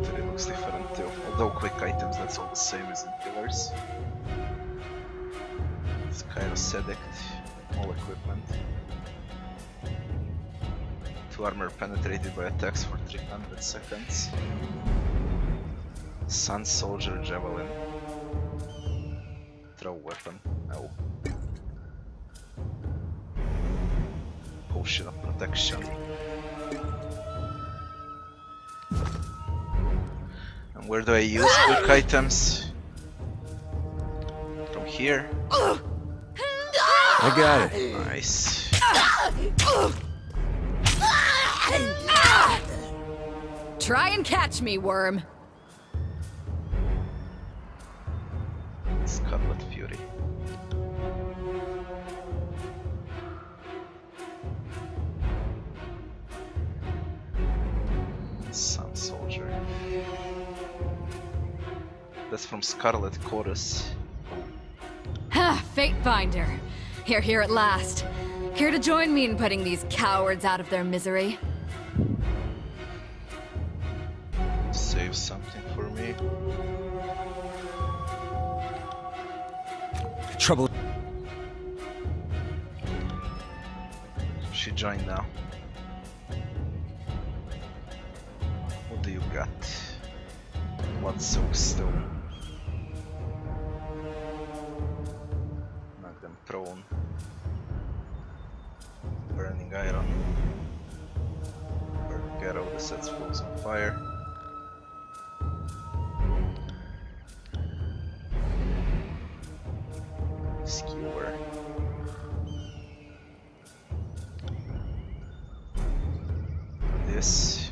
It looks different too. Although quick items, that's all the same as in pillars. It's Kyros Sedict, all equipment. 2 armor penetrated by attacks for 300 seconds. Sun Soldier Javelin. Throw weapon. Oh. Potion of Protection. And where do I use quick items? From here. I got it. Nice. Try and catch me, worm. Scarlet Fury. Sun Soldier. That's from Scarlet Chorus. Ha! Fatebinder. Here at last. Here to join me in putting these cowards out of their misery. Save something for me. Trouble. She joined now. What do you got? blood-soaked stone. Knock them prone. Burning iron. Burning arrow that sets foes on fire. Skewer. This.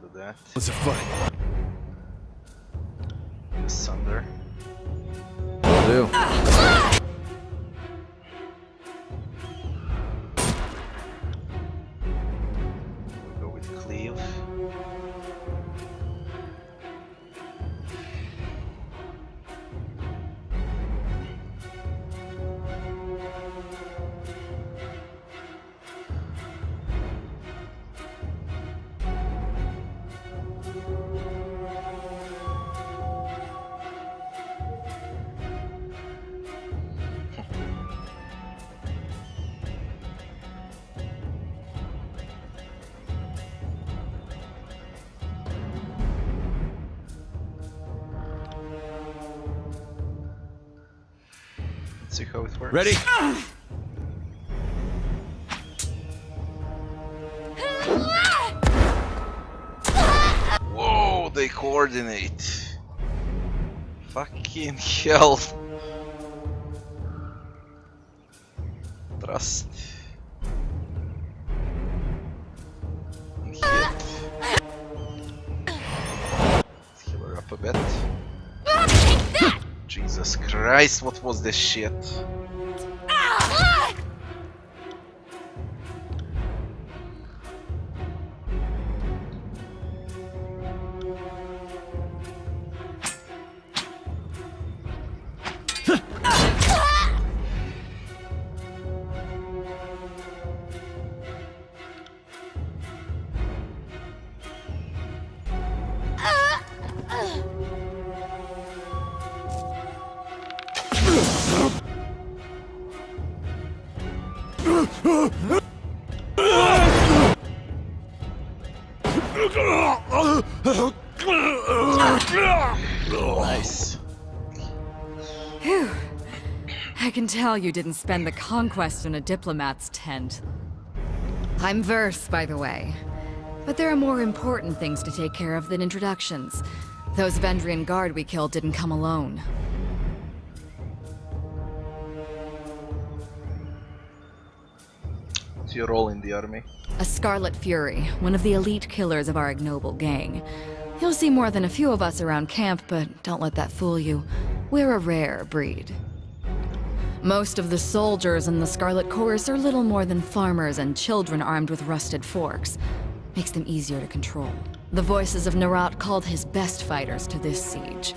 Do that. What's a fight? Use Sunder. Will do. We'll go with Cleave. See how it works. Ready? Whoa, they coordinate. Fucking hell. Trust. And hit. Let's heal her up a bit. Jesus Christ, what was this shit? Nice. Phew. I can tell you didn't spend the conquest in a diplomat's tent. I'm Verse, by the way. But there are more important things to take care of than introductions. Those Vendrian guard we killed didn't come alone. What's your role in the army? A Scarlet Fury, one of the elite killers of our ignoble gang. You'll see more than a few of us around camp, but don't let that fool you. We're a rare breed. Most of the soldiers in the Scarlet Chorus are little more than farmers and children armed with rusted forks. Makes them easier to control. The voices of Nerat called his best fighters to this siege.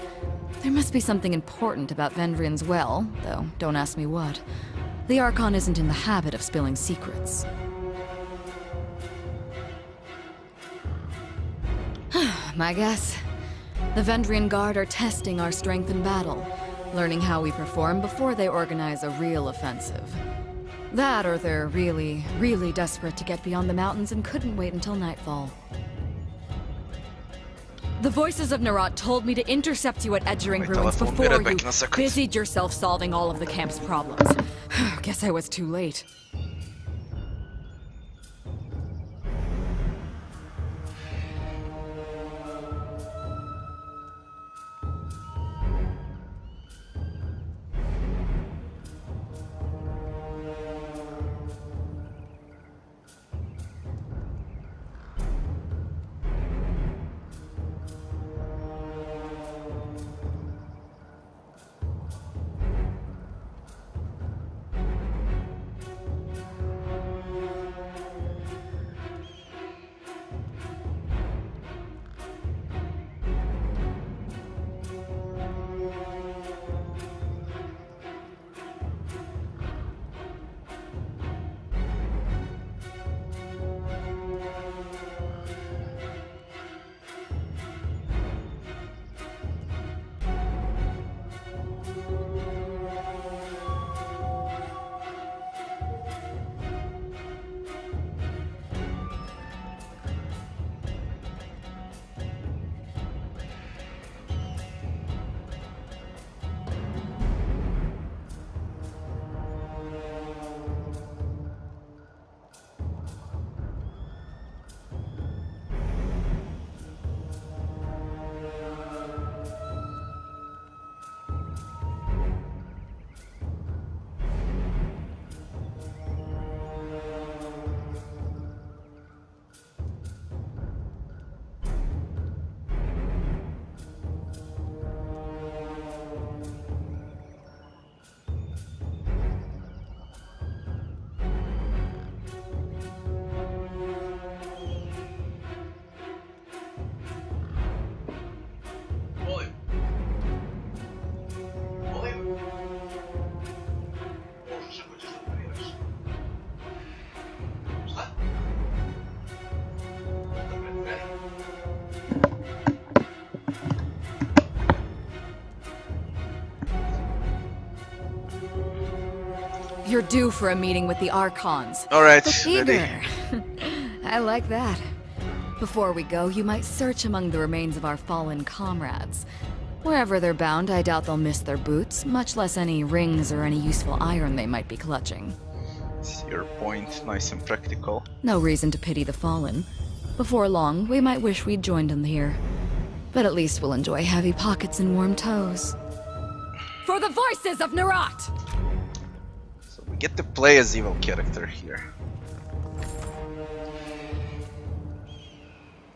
There must be something important about Vendrian's well, though don't ask me what. The Archon isn't in the habit of spilling secrets. My guess? The Vendrian Guard are testing our strength in battle, learning how we perform before they organize a real offensive. That or they're really, really desperate to get beyond the mountains and couldn't wait until nightfall. The voices of Nerat told me to intercept you at Edgering My Ruins telephone, before be right back you in a second. busied yourself solving all of the camp's problems. Guess I was too late. You're due for a meeting with the Archons. Alright, Look ready. eager. I like that. Before we go, you might search among the remains of our fallen comrades. Wherever they're bound, I doubt they'll miss their boots, much less any rings or any useful iron they might be clutching. It's your point, nice and practical. No reason to pity the fallen. Before long, we might wish we'd joined them here. But at least we'll enjoy heavy pockets and warm toes. For the voices of Nerat! So we get to play as evil character here.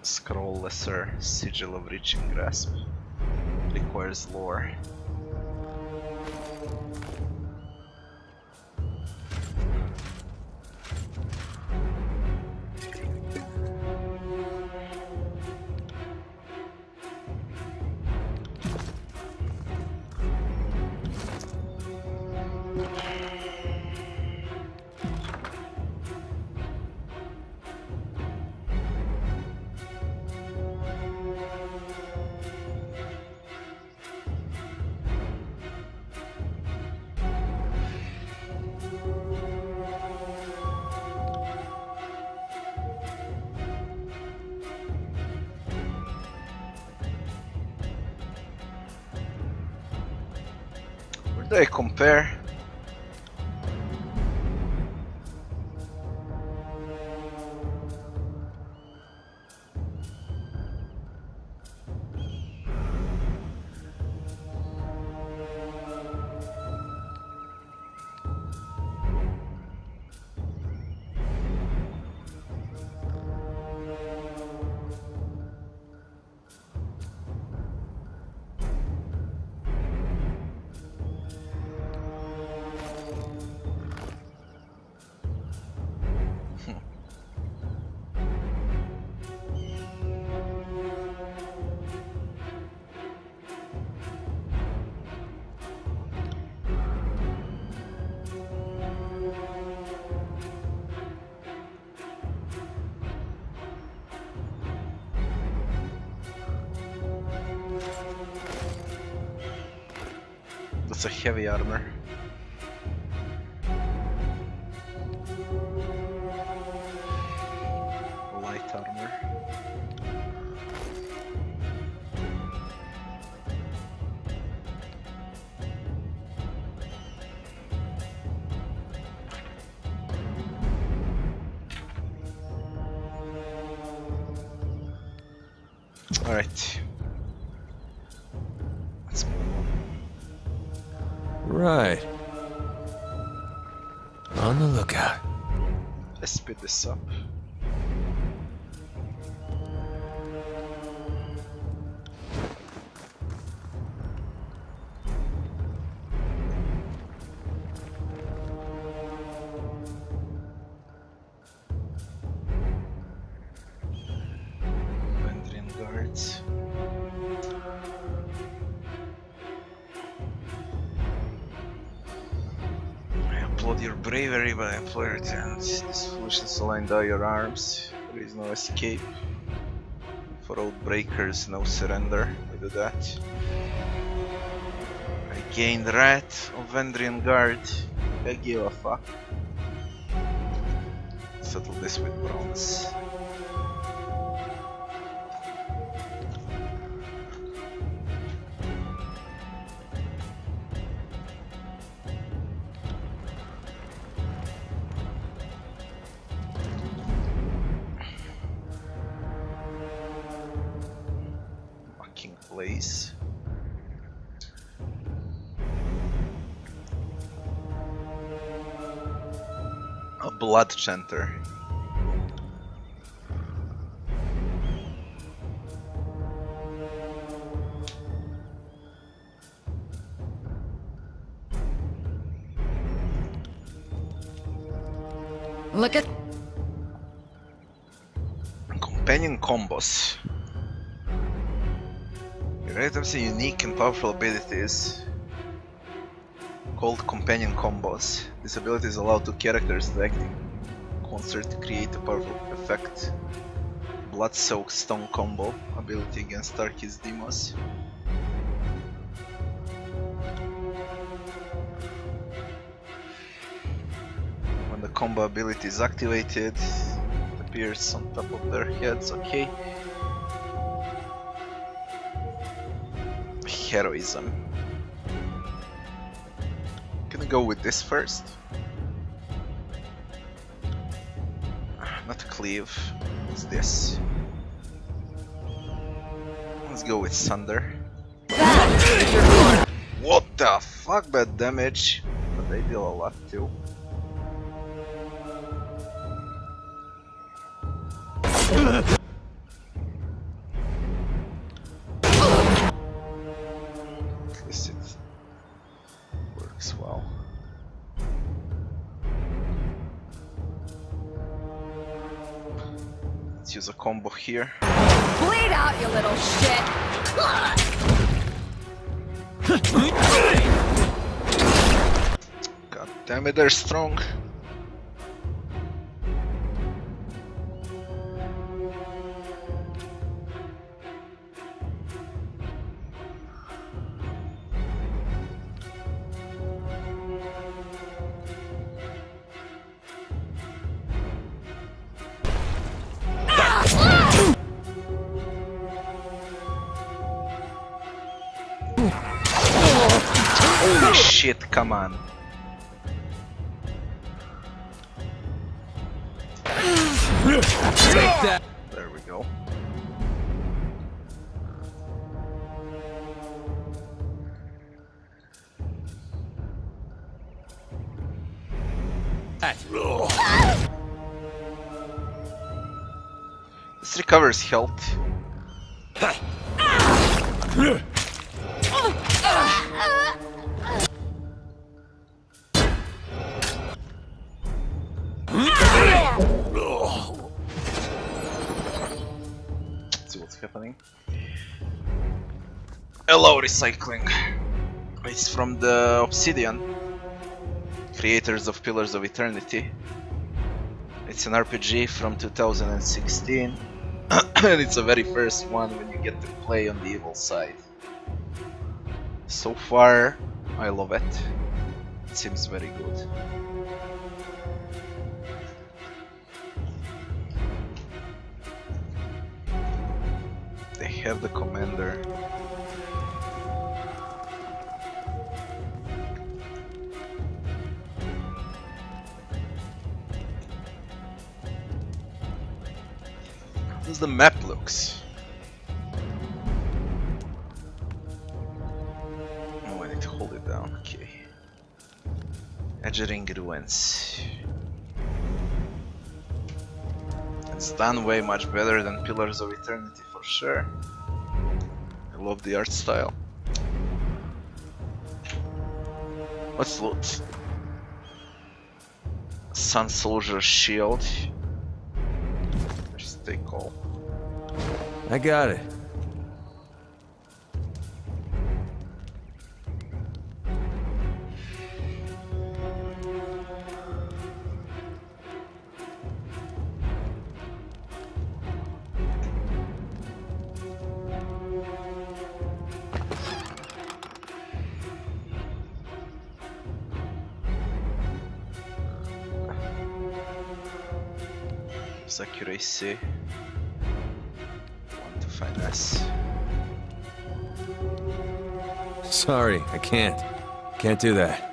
Scroll Lesser, Sigil of Reaching Grasp. Requires lore. Where do I compare? That's a heavy armor. Light armor. Alright. Let's move on. Right. On the lookout. Let's speed this up. Vendrian guards. Applaud your bravery, but I implore your talents. This foolishness will die your arms. There is no escape. For old breakers, no surrender. We do that. I gained Wrath of Vendrian Guard. I give a fuck. Settle this with bronze. Place. A blood chanter. Look at... Companion combos. Your items have unique and powerful abilities called companion combos. These abilities allow two characters to act in concert to create a powerful effect. Blood-soaked stone combo ability against Tarkis Demos. combo ability is activated. It appears on top of their heads, okay. Heroism. Gonna go with this first. Not cleave. What's this? Let's go with Thunder. What the fuck, bad damage? But they deal a lot too. At least it works well. Let's use a combo here. Bleed out, you little shit! God damn it, they're strong. Holy shit, come on. Take that. There we go. This recovers health. See what's happening. Hello, recycling. It's from the Obsidian, creators of Pillars of Eternity. It's an RPG from 2016, and it's the very first one when you get to play on the evil side. So far, I love it. It seems very good. They have the commander. How does the map looks? Oh, I need to hold it down. Okay. Edgering Ruins. It's done way much better than Pillars of Eternity for sure. I love the art style. Let's loot. Sun Soldier Shield. Just take all. I got it. Accuracy. 1 to finesse. Sorry, I can't. Can't do that.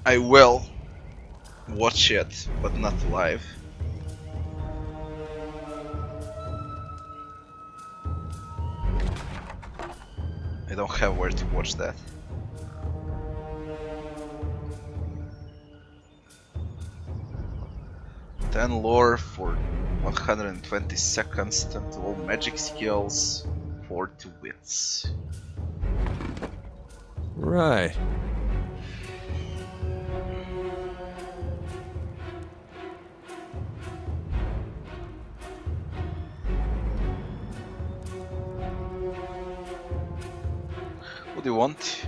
I will watch it, but not live. I don't have where to watch that. Ten lore for 120 seconds, 10 to all magic skills, 4 to wits. Right. What do you want?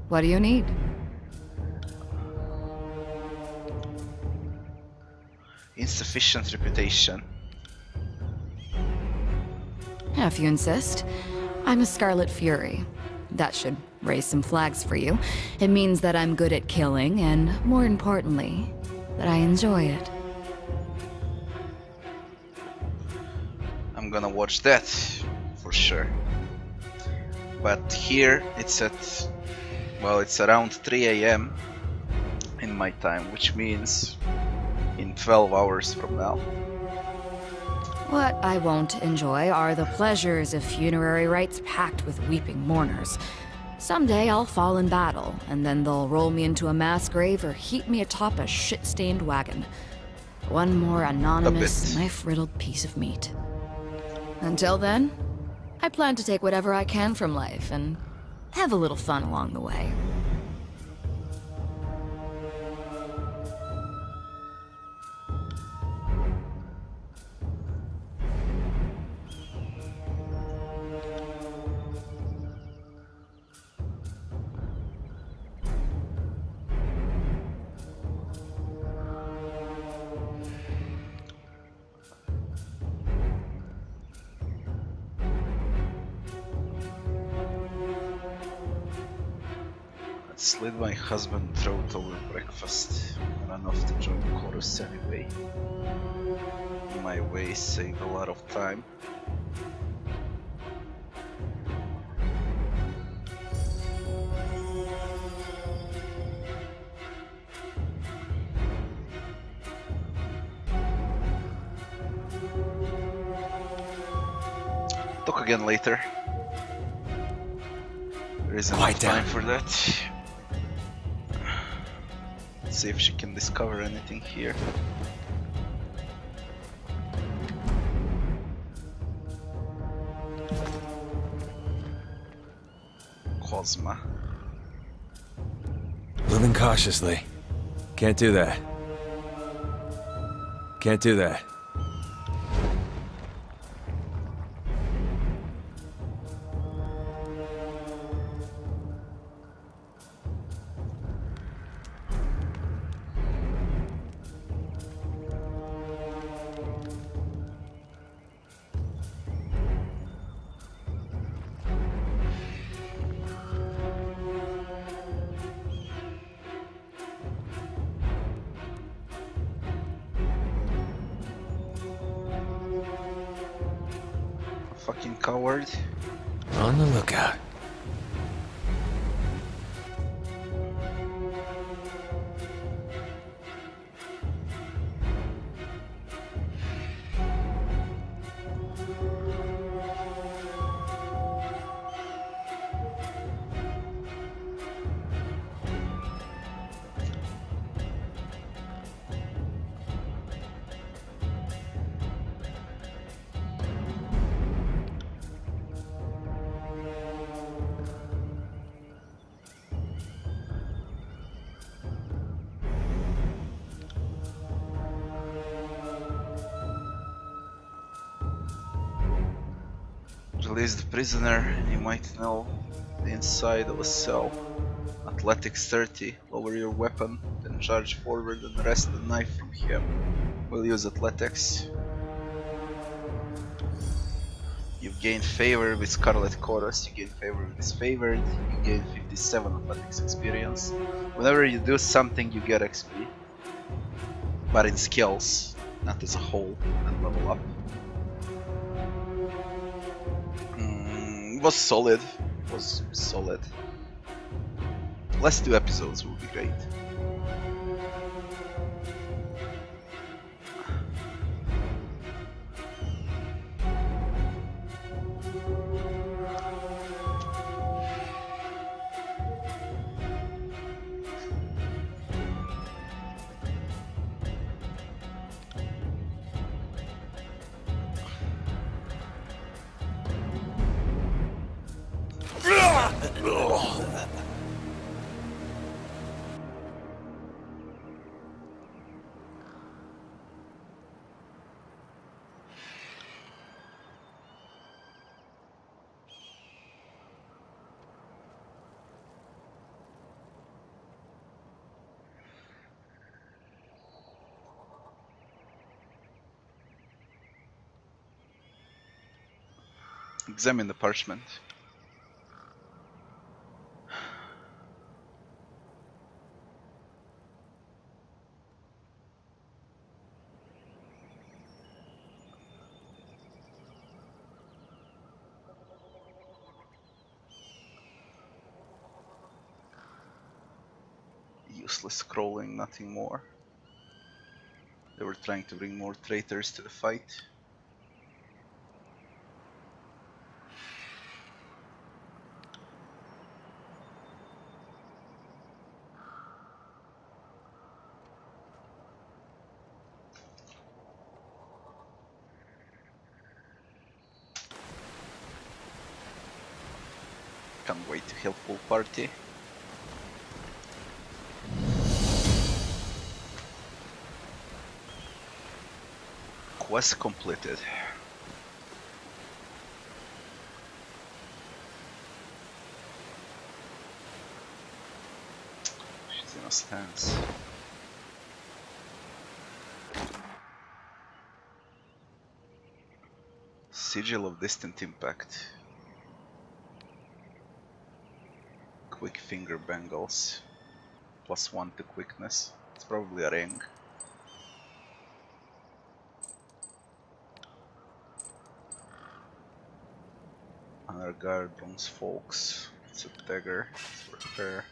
What do you need? Insufficient reputation. If you insist. I'm a Scarlet Fury. That should raise some flags for you. It means that I'm good at killing, and more importantly, that I enjoy it. I'm gonna watch that for sure. But here it's at, well, it's around 3 AM in my time, which means in 12 hours from now. What I won't enjoy are the pleasures of funerary rites packed with weeping mourners. Someday I'll fall in battle, and then they'll roll me into a mass grave or heap me atop a shit-stained wagon. One more anonymous, knife-riddled piece of meat. Until then, I plan to take whatever I can from life and have a little fun along the way. Slit my husband's throat over breakfast. Ran off to join Kyros anyway. My way saved a lot of time. Talk again later. There isn't enough time for that. Let's see if she can discover anything here. Cosma. Moving cautiously. Can't do that. Can't do that. Fucking coward. On the lookout. Release the prisoner and you might know the inside of a cell. Athletics 30, lower your weapon, then charge forward and wrest the knife from him. We'll use athletics. You've gained favor with Scarlet Kyros, you gain favor with Disfavored, you gain 57 athletics experience. Whenever you do something you get XP, but in skills, not as a whole, and level up. It was solid. It was solid. Last 2 episodes will be great. Examine the parchment. Useless scrolling, nothing more. They were trying to bring more traitors to the fight. Can't wait to help full party. Quest completed. She's in a stance. Sigil of distant impact. Quick finger bangles. +1 to quickness. It's probably a ring. Honor guard, bronze folks. It's a dagger. It's for her.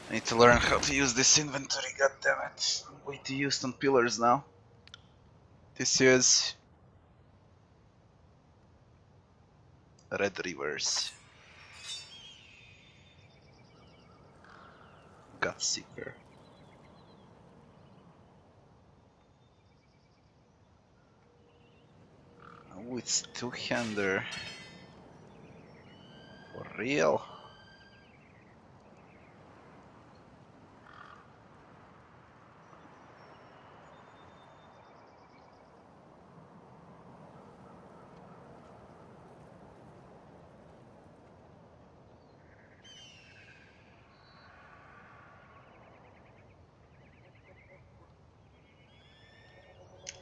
I need to learn how to use this inventory, goddammit. I'm way too used on pillars now. This is Red Rivers. Godseeker. Oh, it's two-hander. For real?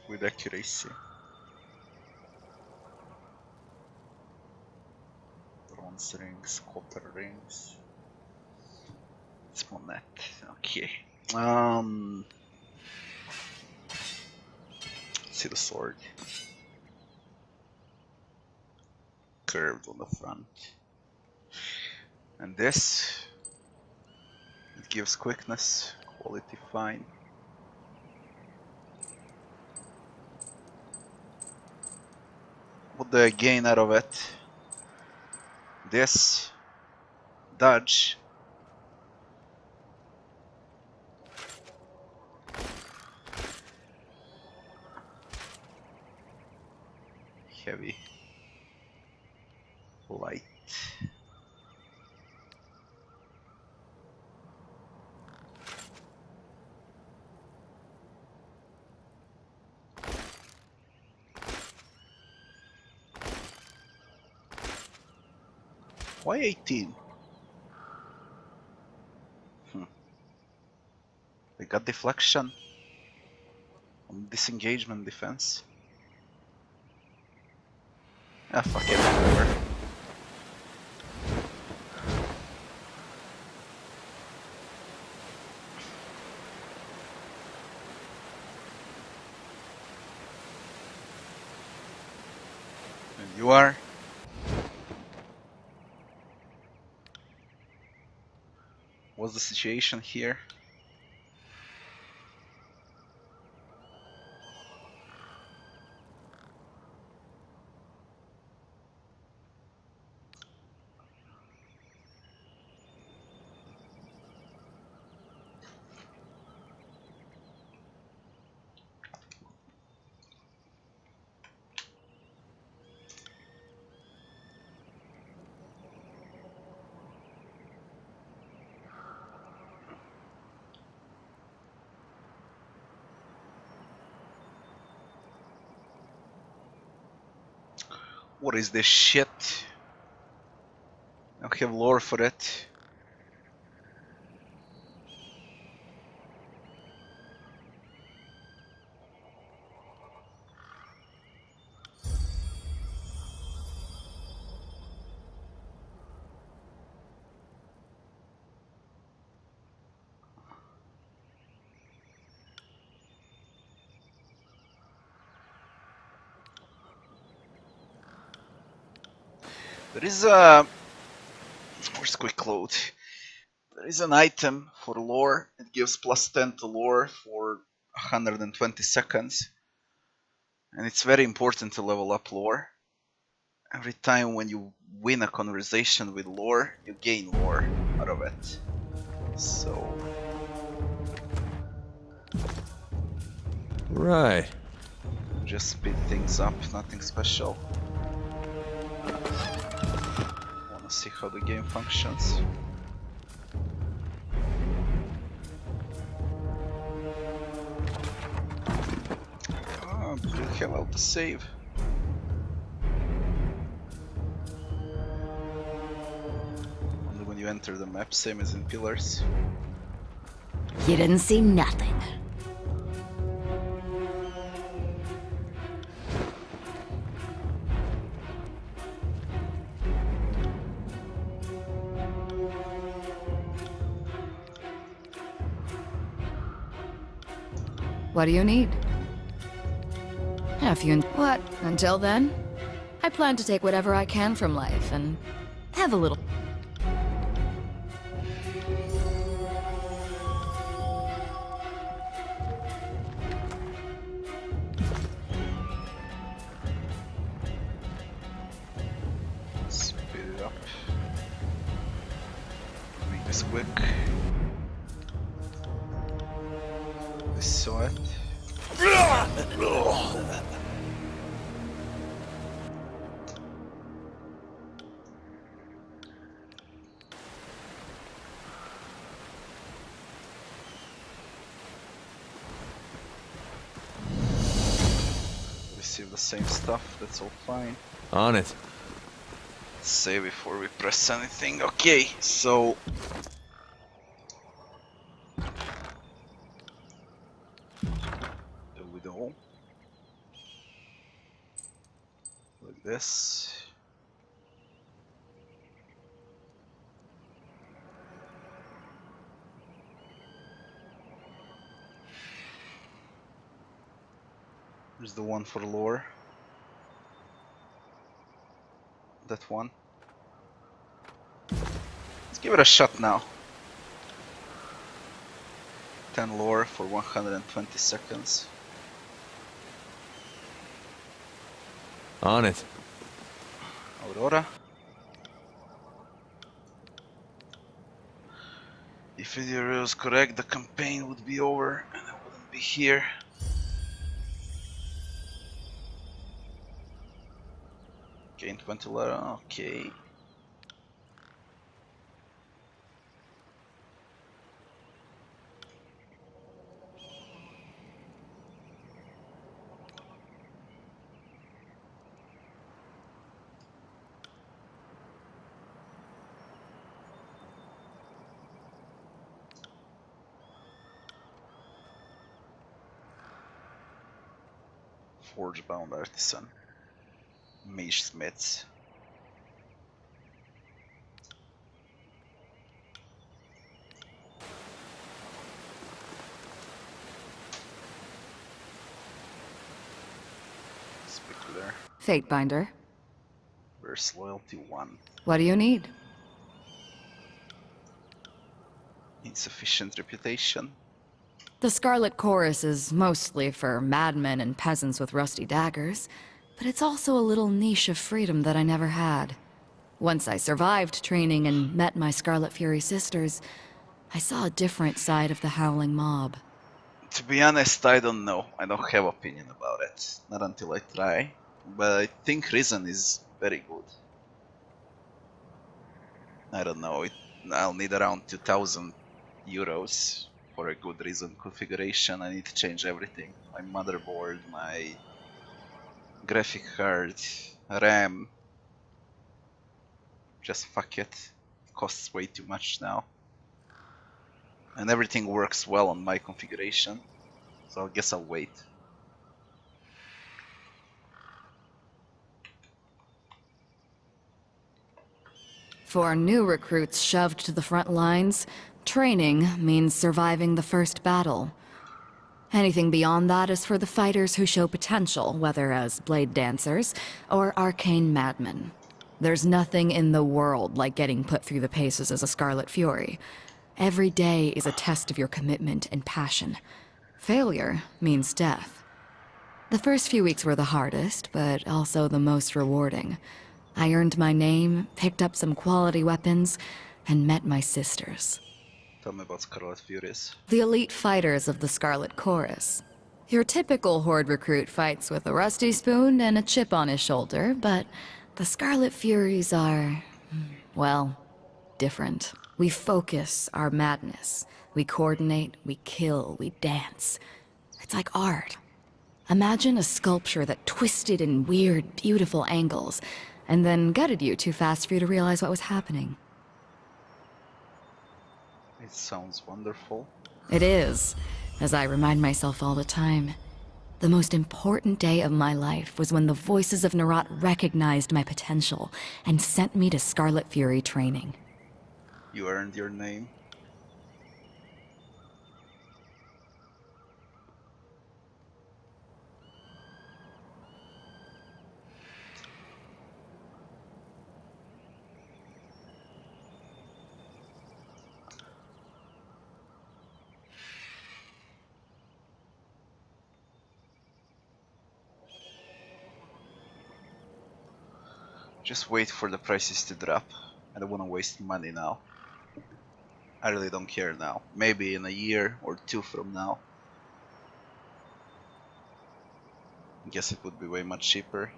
With accuracy. Bronze rings, copper rings. It's monette. Okay. See the sword. Curved on the front. And this, it gives quickness, quality fine. What do I gain out of it? This, dodge. Heavy. Light. Why 18? They got deflection on disengagement defense. Ah, fuck it, whatever. And you are? What's the situation here? What is this shit? I don't have lore for it. There is a... Where's quick load? There is an item for lore. It gives +10 to lore for 120 seconds. And it's very important to level up lore. Every time when you win a conversation with lore, you gain lore out of it. So... Right. just speed things up, nothing special. Wanna see how the game functions. Ah, do you have how to save? Only when you enter the map, same as in Pillars. You didn't see nothing. What do you need? If you... What? Until then, I plan to take whatever I can from life and have a little... Speed it up. Make this quick. This sweat. Receive the same stuff, that's all fine. On it. Save before we press anything. Okay, so the widow like this. There's the one for lore. That one. Let's give it a shot now. 10 lore for 120 seconds. On it. Aurora. If Video was correct, the campaign would be over and I wouldn't be here. Gain 20 lore, okay. Forge bound artisan. Mage smiths. Specular. Fatebinder. Verse loyalty 1. What do you need? Insufficient reputation. The Scarlet Chorus is mostly for madmen and peasants with rusty daggers, but it's also a little niche of freedom that I never had. Once I survived training and met my Scarlet Fury sisters, I saw a different side of the Howling Mob. To be honest, I don't know. I don't have opinion about it. Not until I try. But I think Risen is very good. I don't know. I'll need around 2,000 euros for a good Risen configuration. I need to change everything. My motherboard, my graphic card, RAM. Just fuck it. It costs way too much now. And everything works well on my configuration. So I guess I'll wait. For new recruits shoved to the front lines, training means surviving the first battle. Anything beyond that is for the fighters who show potential, whether as blade dancers or arcane madmen. There's nothing in the world like getting put through the paces as a Scarlet Fury. Every day is a test of your commitment and passion. Failure means death. The first few weeks were the hardest, but also the most rewarding. I earned my name, picked up some quality weapons, and met my sisters. Tell me about Scarlet Furies. The elite fighters of the Scarlet Chorus. Your typical Horde recruit fights with a rusty spoon and a chip on his shoulder, but the Scarlet Furies are, well, different. We focus our madness. We coordinate, we kill, we dance. It's like art. Imagine a sculpture that twisted in weird, beautiful angles, and then gutted you too fast for you to realize what was happening. It sounds wonderful. It is, as I remind myself all the time. The most important day of my life was when the voices of Nerat recognized my potential and sent me to Scarlet Fury training. You earned your name. Just wait for the prices to drop. I don't want to waste money now. I really don't care now. Maybe in a year or two from now. I guess it would be way much cheaper.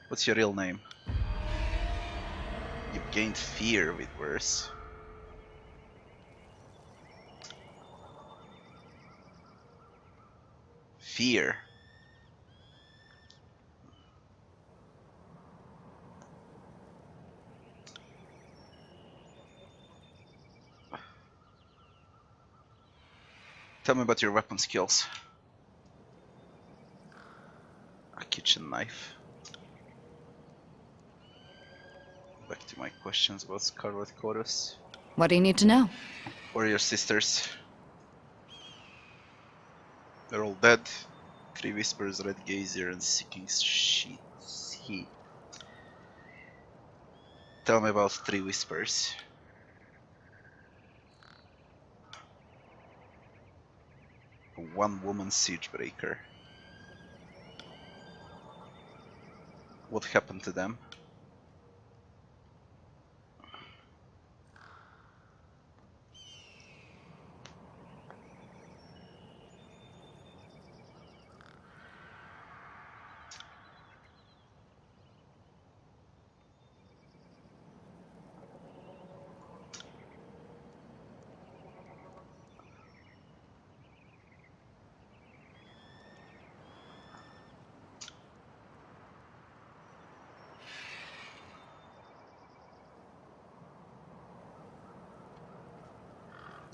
What's your real name? You've gained fear with worse. Fear. Tell me about your weapon skills. A kitchen knife. Back to my questions about Scarlet Chorus. What do you need to know? Where are your sisters? They're all dead. Three Whispers, Red Gazer, and Seeking Heat. Tell me about Three Whispers. A one-woman siegebreaker. What happened to them?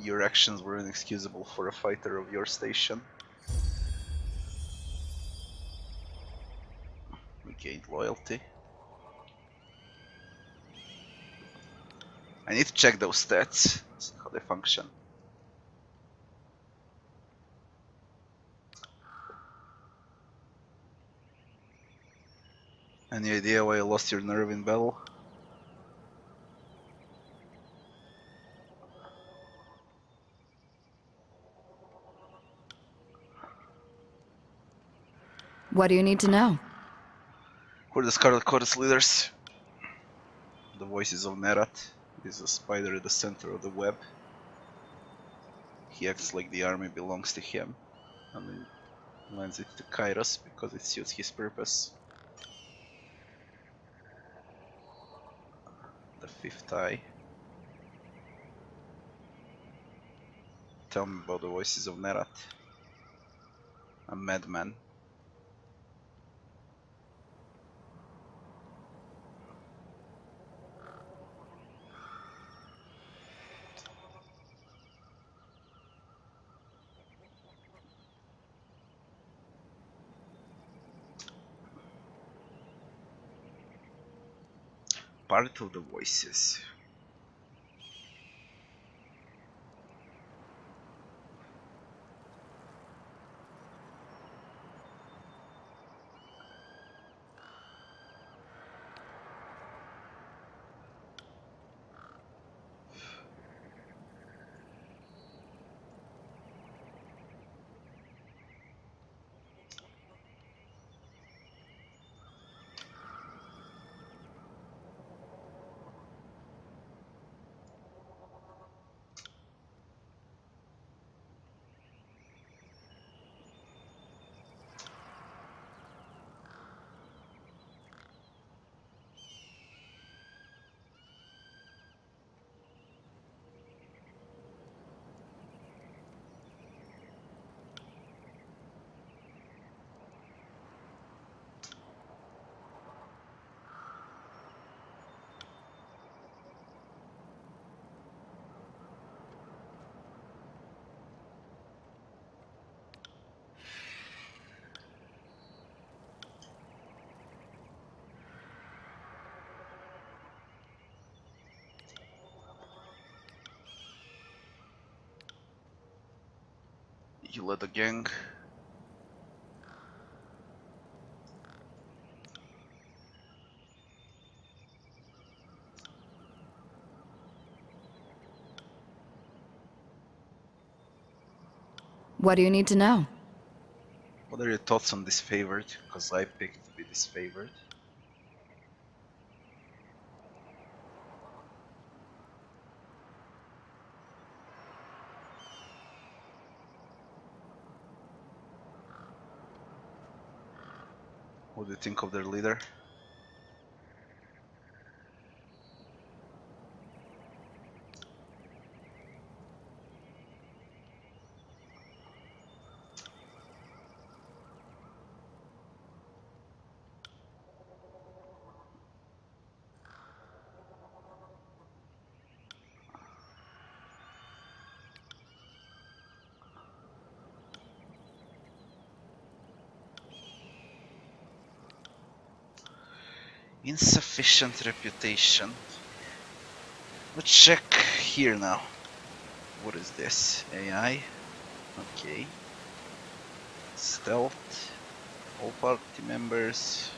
Your actions were inexcusable for a fighter of your station. We gained loyalty. I need to check those stats, see how they function. Any idea why you lost your nerve in battle? What do you need to know? Who are the Scarlet Chorus leaders? The voices of Nerat. Is a spider at the center of the web. He acts like the army belongs to him, and then lends it to Kyros because it suits his purpose. The fifth eye. Tell me about the voices of Nerat. A madman. Part of the voices. You led the gang. What do you need to know? What are your thoughts on this favored? Because I picked to be disfavored. What do you think of their leader? Insufficient reputation. Let's check here now. What is this? AI? Okay. Stealth. All party members.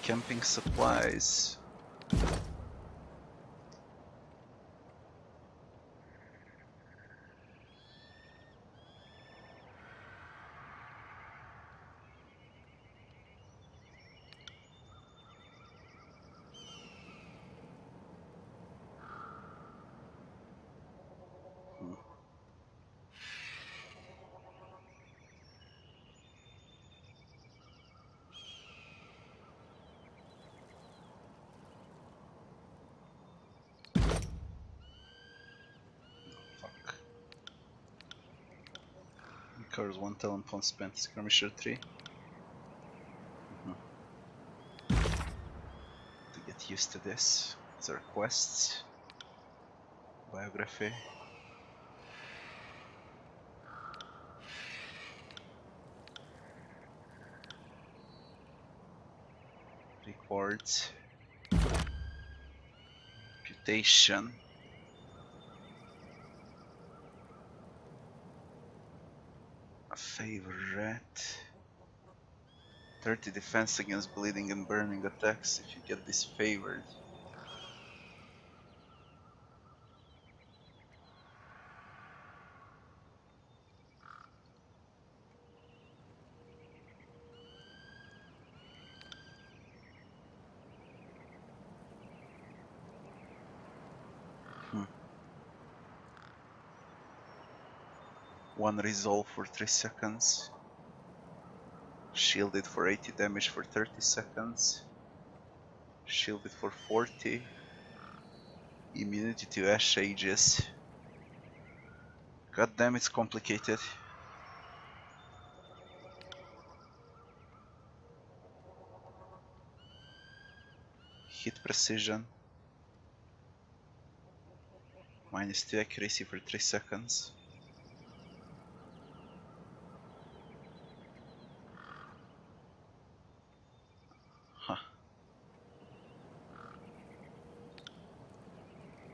Camping supplies. Fuck. Kyros 1 talent point spent. Skirmisher 3. To get used to this. These are quests. Biography. Rewards. Reputation. A favorite. 30 defense against bleeding and burning attacks if you get disfavored. One resolve for 3 seconds. Shielded for 80 damage for 30 seconds. Shielded for 40. Immunity to Ash Ages. God damn, it's complicated. Hit precision. -2 accuracy for 3 seconds.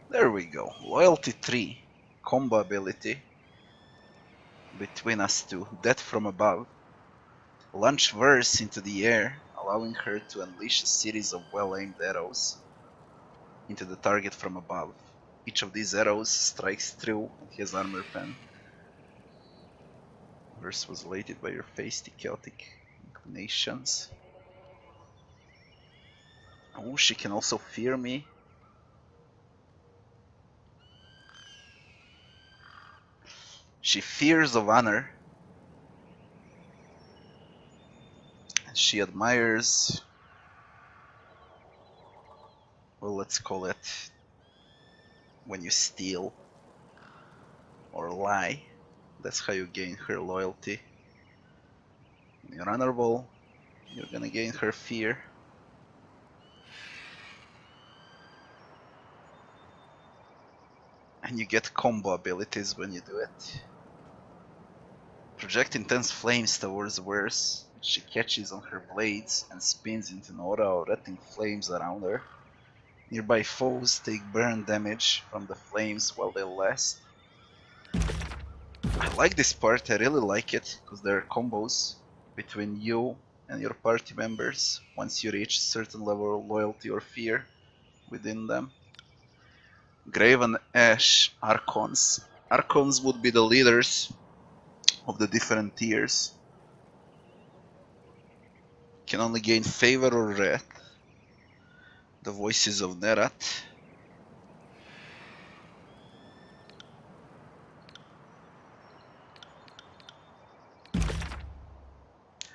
There we go. Loyalty 3. Combo ability. Between us two. Death from above. Launch Verse into the air, allowing her to unleash a series of well-aimed arrows into the target from above. Each of these arrows strikes through his armor pen. Verse was elated by your feisty chaotic inclinations. Oh, she can also fear me. She fears of honor. And she admires, well, let's call it when you steal or lie. That's how you gain her loyalty. When you're honorable, you're gonna gain her fear. And you get combo abilities when you do it. Project intense flames towards Verse. She catches on her blades and spins into an aura of retting flames around her. Nearby foes take burn damage from the flames while they last. like this part, I really like it, because there are combos between you and your party members once you reach a certain level of loyalty or fear within them. Graven Ash Archons. Archons would be the leaders of the different tiers. Can only gain favor or wrath. The voices of Nerat.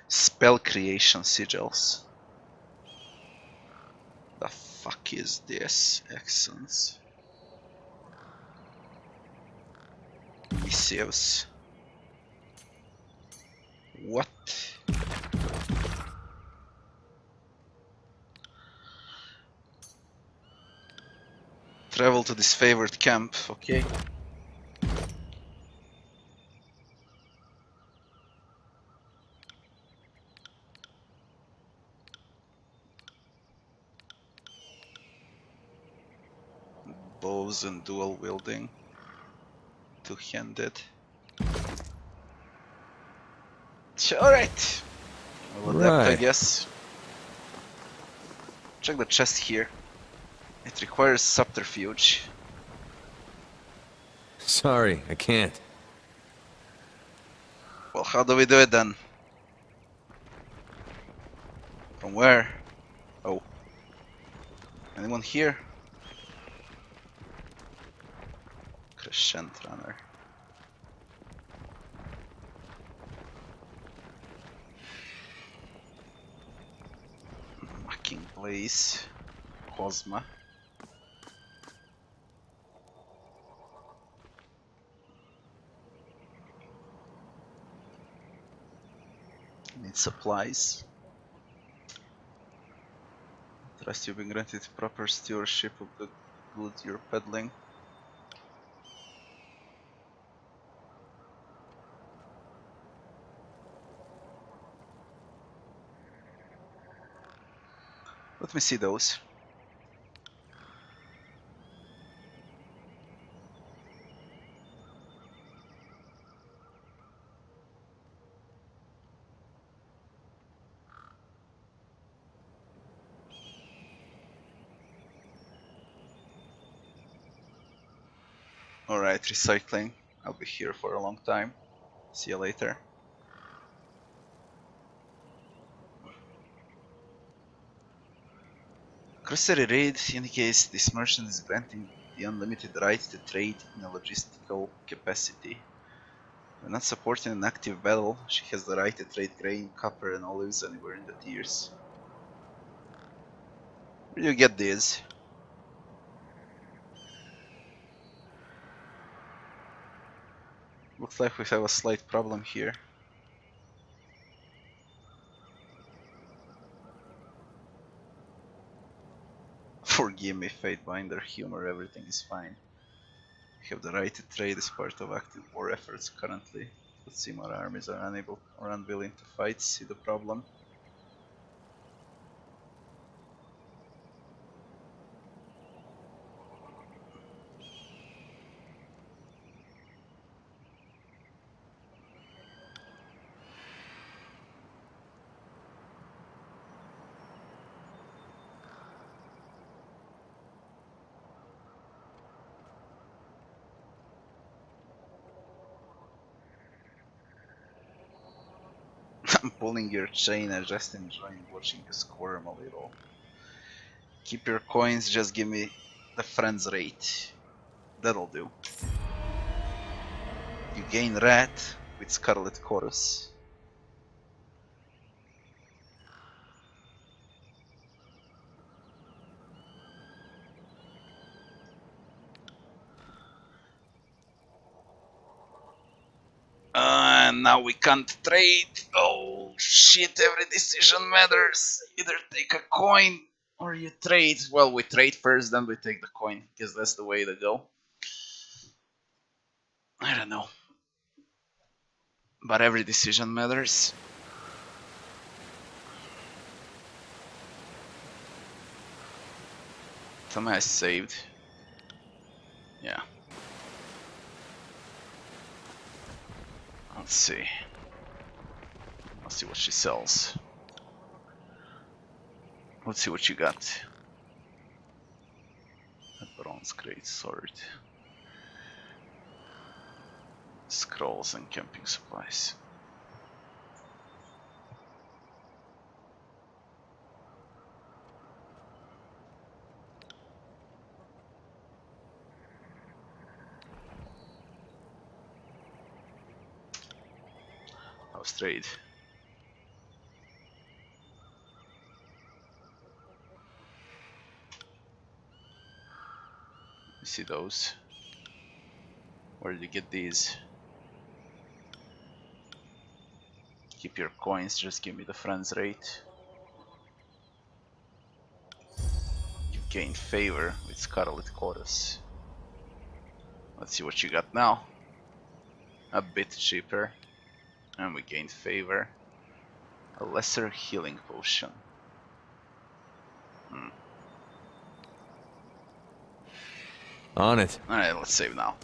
Spell creation sigils. The fuck is this? Accents. Missives. What? Travel to this favored camp, okay. Bows and dual wielding. Two-handed. Alright. We'll adapt, I guess. Check the chest here. It requires subterfuge. Sorry, I can't. Well, how do we do it then? From where? Oh. Anyone here? Crescent runner. Mucking Blaze. Cosma. Need supplies. Trust you've been granted proper stewardship of the goods you're peddling. Let me see those. Alright, recycling. I'll be here for a long time. See you later. Grocery raid indicates this merchant is granting the unlimited right to trade in a logistical capacity. When not supporting an active battle, she has the right to trade grain, copper and olives anywhere in the tiers. Where do you get these? Looks like we have a slight problem here. Forgive me, Fatebinder, humor, everything is fine. We have the right to trade as part of active war efforts currently, but seem our armies are unable or unwilling to fight. See the problem? I'm pulling your chain, I just enjoying watching you squirm a little. Keep your coins, just give me the friends rate. That'll do. You gain Rat with Scarlet Chorus. And now we can't trade. Oh shit, every decision matters. Either take a coin or you trade. Well, we trade first, then we take the coin. Guess that's the way to go. I don't know. But every decision matters. Tell me I saved. Yeah. Let's see. Let's see what she sells. Let's see what you got. A bronze great sword. Scrolls and camping supplies. How's trade? You see those? Where did you get these? Keep your coins, just give me the friends rate. You gain favor with Scarlet Chorus. Let's see what you got now. A bit cheaper. And we gain favor. A lesser healing potion. On it. Alright, let's save now.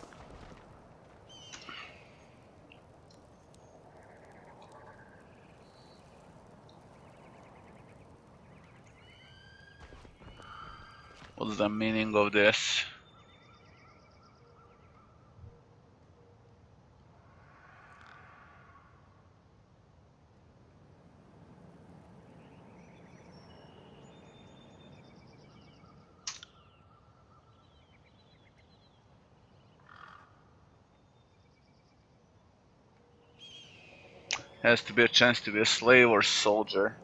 What's the meaning of this? Has to be a chance to be a slave or soldier.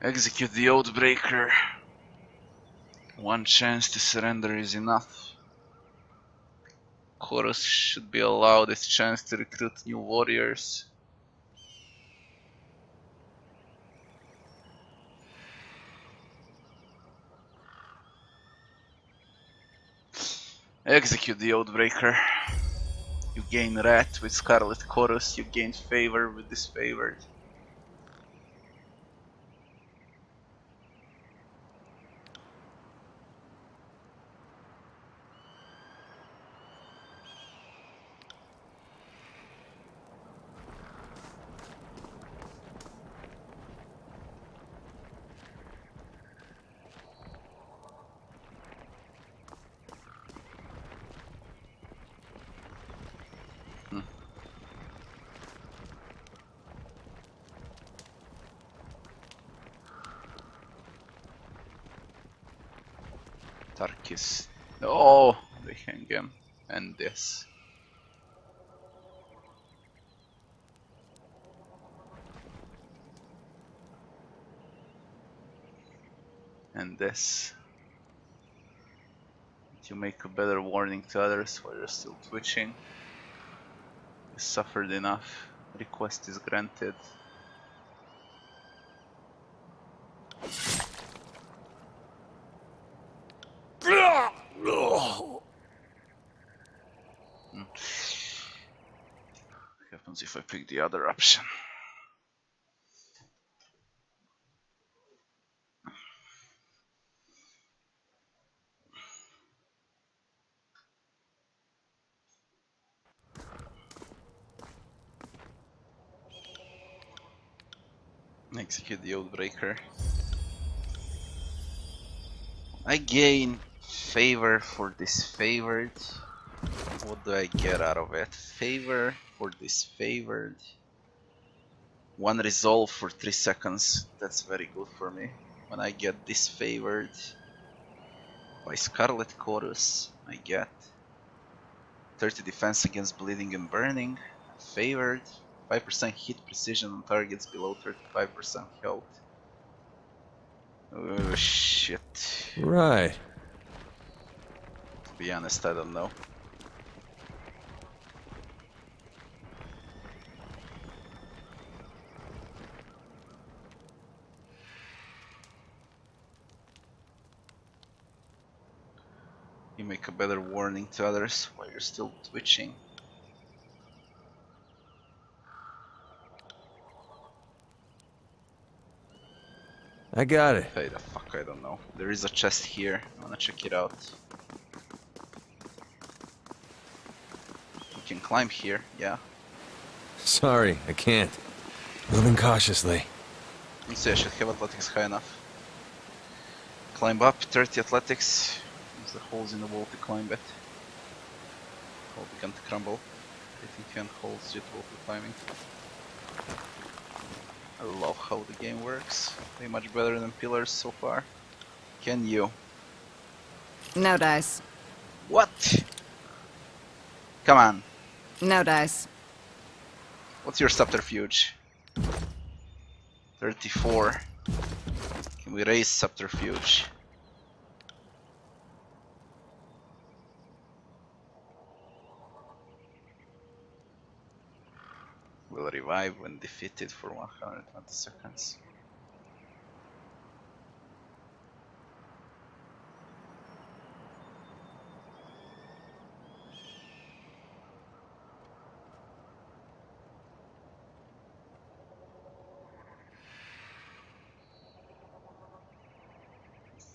Execute the Oathbreaker. One chance to surrender is enough. Chorus should be allowed its chance to recruit new warriors. Execute the Oathbreaker. You gain Rat with Scarlet Chorus, you gain Favor with Disfavored. Tarkis. Oh, they hang him. And this. And this. You make a better warning to others while you're still twitching. You suffered enough. Request is granted. What happens if I pick the other option? Execute the Oathbreaker. I gain favor for disfavored. What do I get out of it? Favor for disfavored. One resolve for 3 seconds. That's very good for me. When I get disfavored by Scarlet Chorus, I get 30 defense against bleeding and burning. Favored. 5% hit precision on targets below 35% health. Oh shit. Right. To be honest, I don't know. You make a better warning to others while you're still twitching. I got it. Hey, the fuck, I don't know. There is a chest here. I wanna check it out. We can climb here, yeah. Sorry, I can't. Moving cautiously. Let's see, I should have athletics high enough. Climb up, 30 athletics. Use the holes in the wall to climb it. Hole began to crumble. Hitting fan holes suitable for climbing. I love how the game works. Way much better than pillars so far. Can you? No dice. What? Come on. No dice. What's your subterfuge? 34. Can we raise subterfuge? Will revive when defeated for 120 seconds.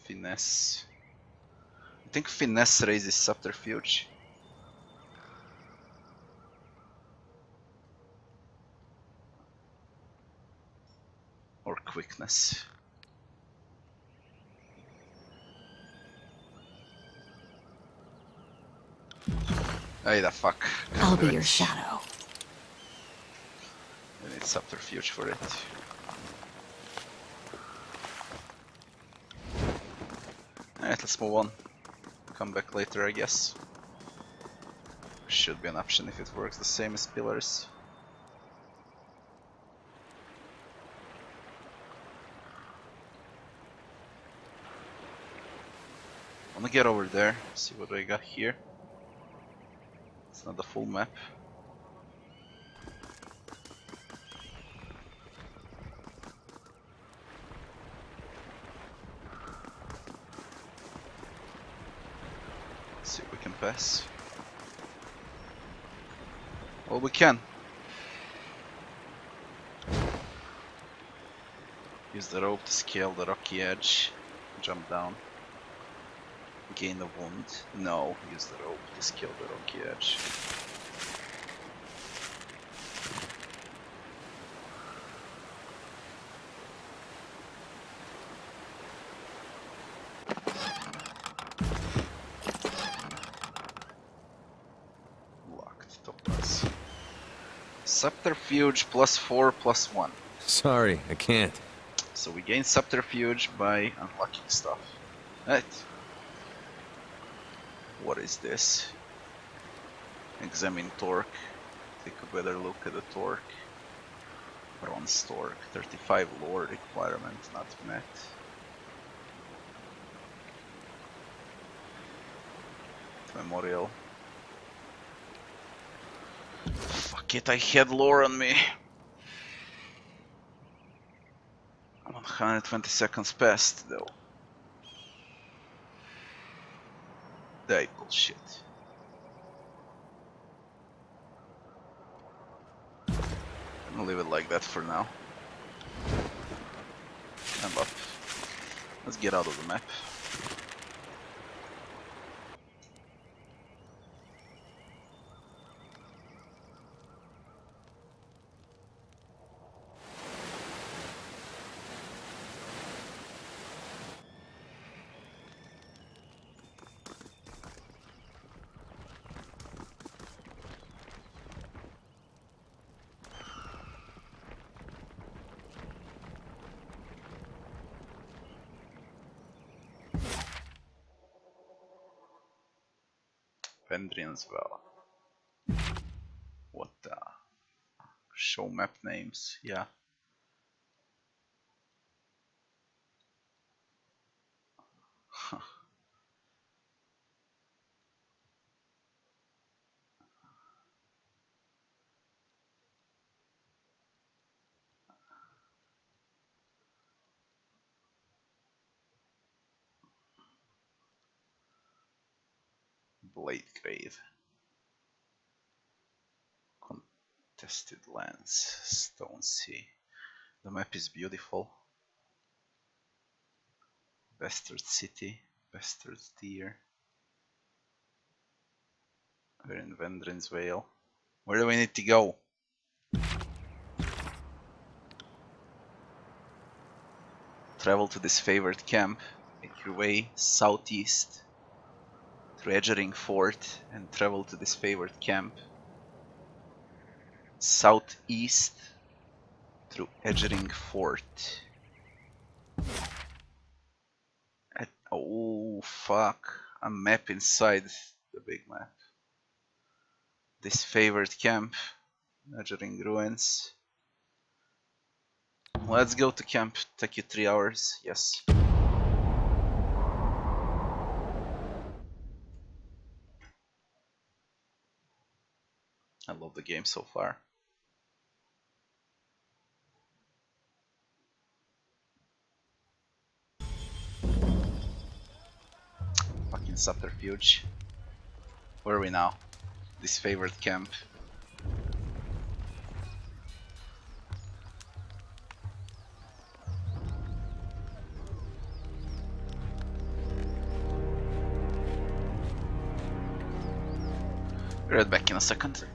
Finesse. I think finesse raises subterfuge. Or quickness. Hey, the fuck. I'll be your shadow. We need subterfuge for it. Alright, let's move on. Come back later, I guess. Should be an option if it works the same as pillars. Wanna get over there, see what I got here. It's not the full map. Let's see if we can pass. Well, we can. Use the rope to scale the rocky edge. Jump down. Gain a wound. No, use the rope to scale the rocky edge. Locked topaz. Subterfuge +4 +1. Sorry, I can't. So we gain subterfuge by unlocking stuff. Right. What is this? Examine torque. Take a better look at the torque. Bronze torque. 35 lore requirement not met. Memorial. Fuck it, I had lore on me. 120 seconds passed though. That bullshit. I'm gonna leave it like that for now. I'm up. Let's get out of the map. Vendrian's Well. What the? Show map names, yeah. Huh. Blade Grave. Contested Lands, Stone Sea. The map is beautiful. Bastard City, Bastard Deer. We're in Vendrin's Vale. Where do we need to go? Travel to this favored camp. Make your way southeast through Edgering Fort and travel to this favored camp. Southeast through Edgering Fort. Oh fuck, a map inside the big map. This favored camp, Edgering Ruins. Let's go to camp, take you 3 hours, yes. I love the game so far. Fucking subterfuge. Where are we now? This favored camp. Be right back in a second.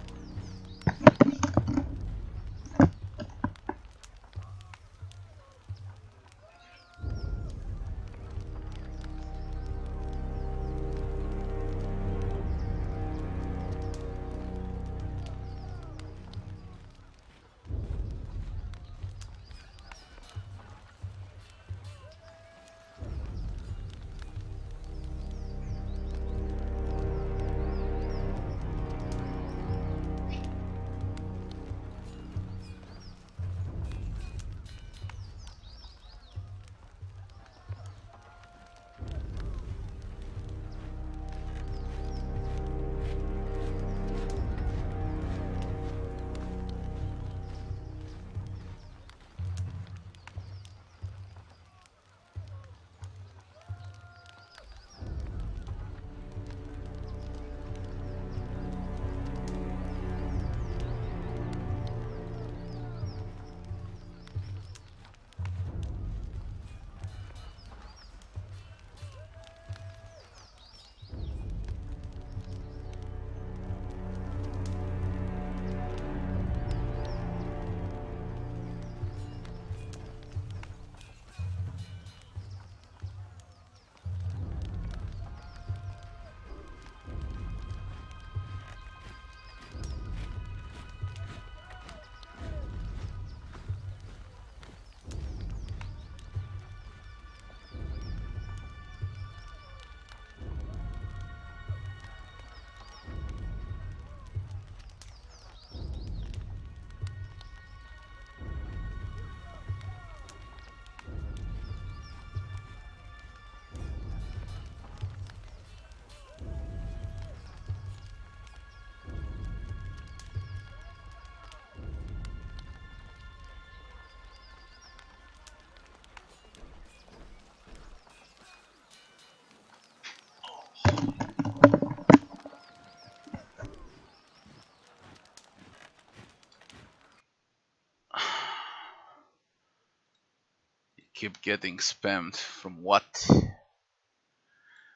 Keep getting spammed from what?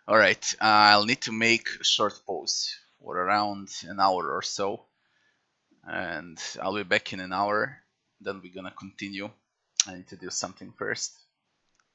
Alright, I'll need to make a short pause for around an hour or so. And I'll be back in an hour. Then we're gonna continue. I need to do something first.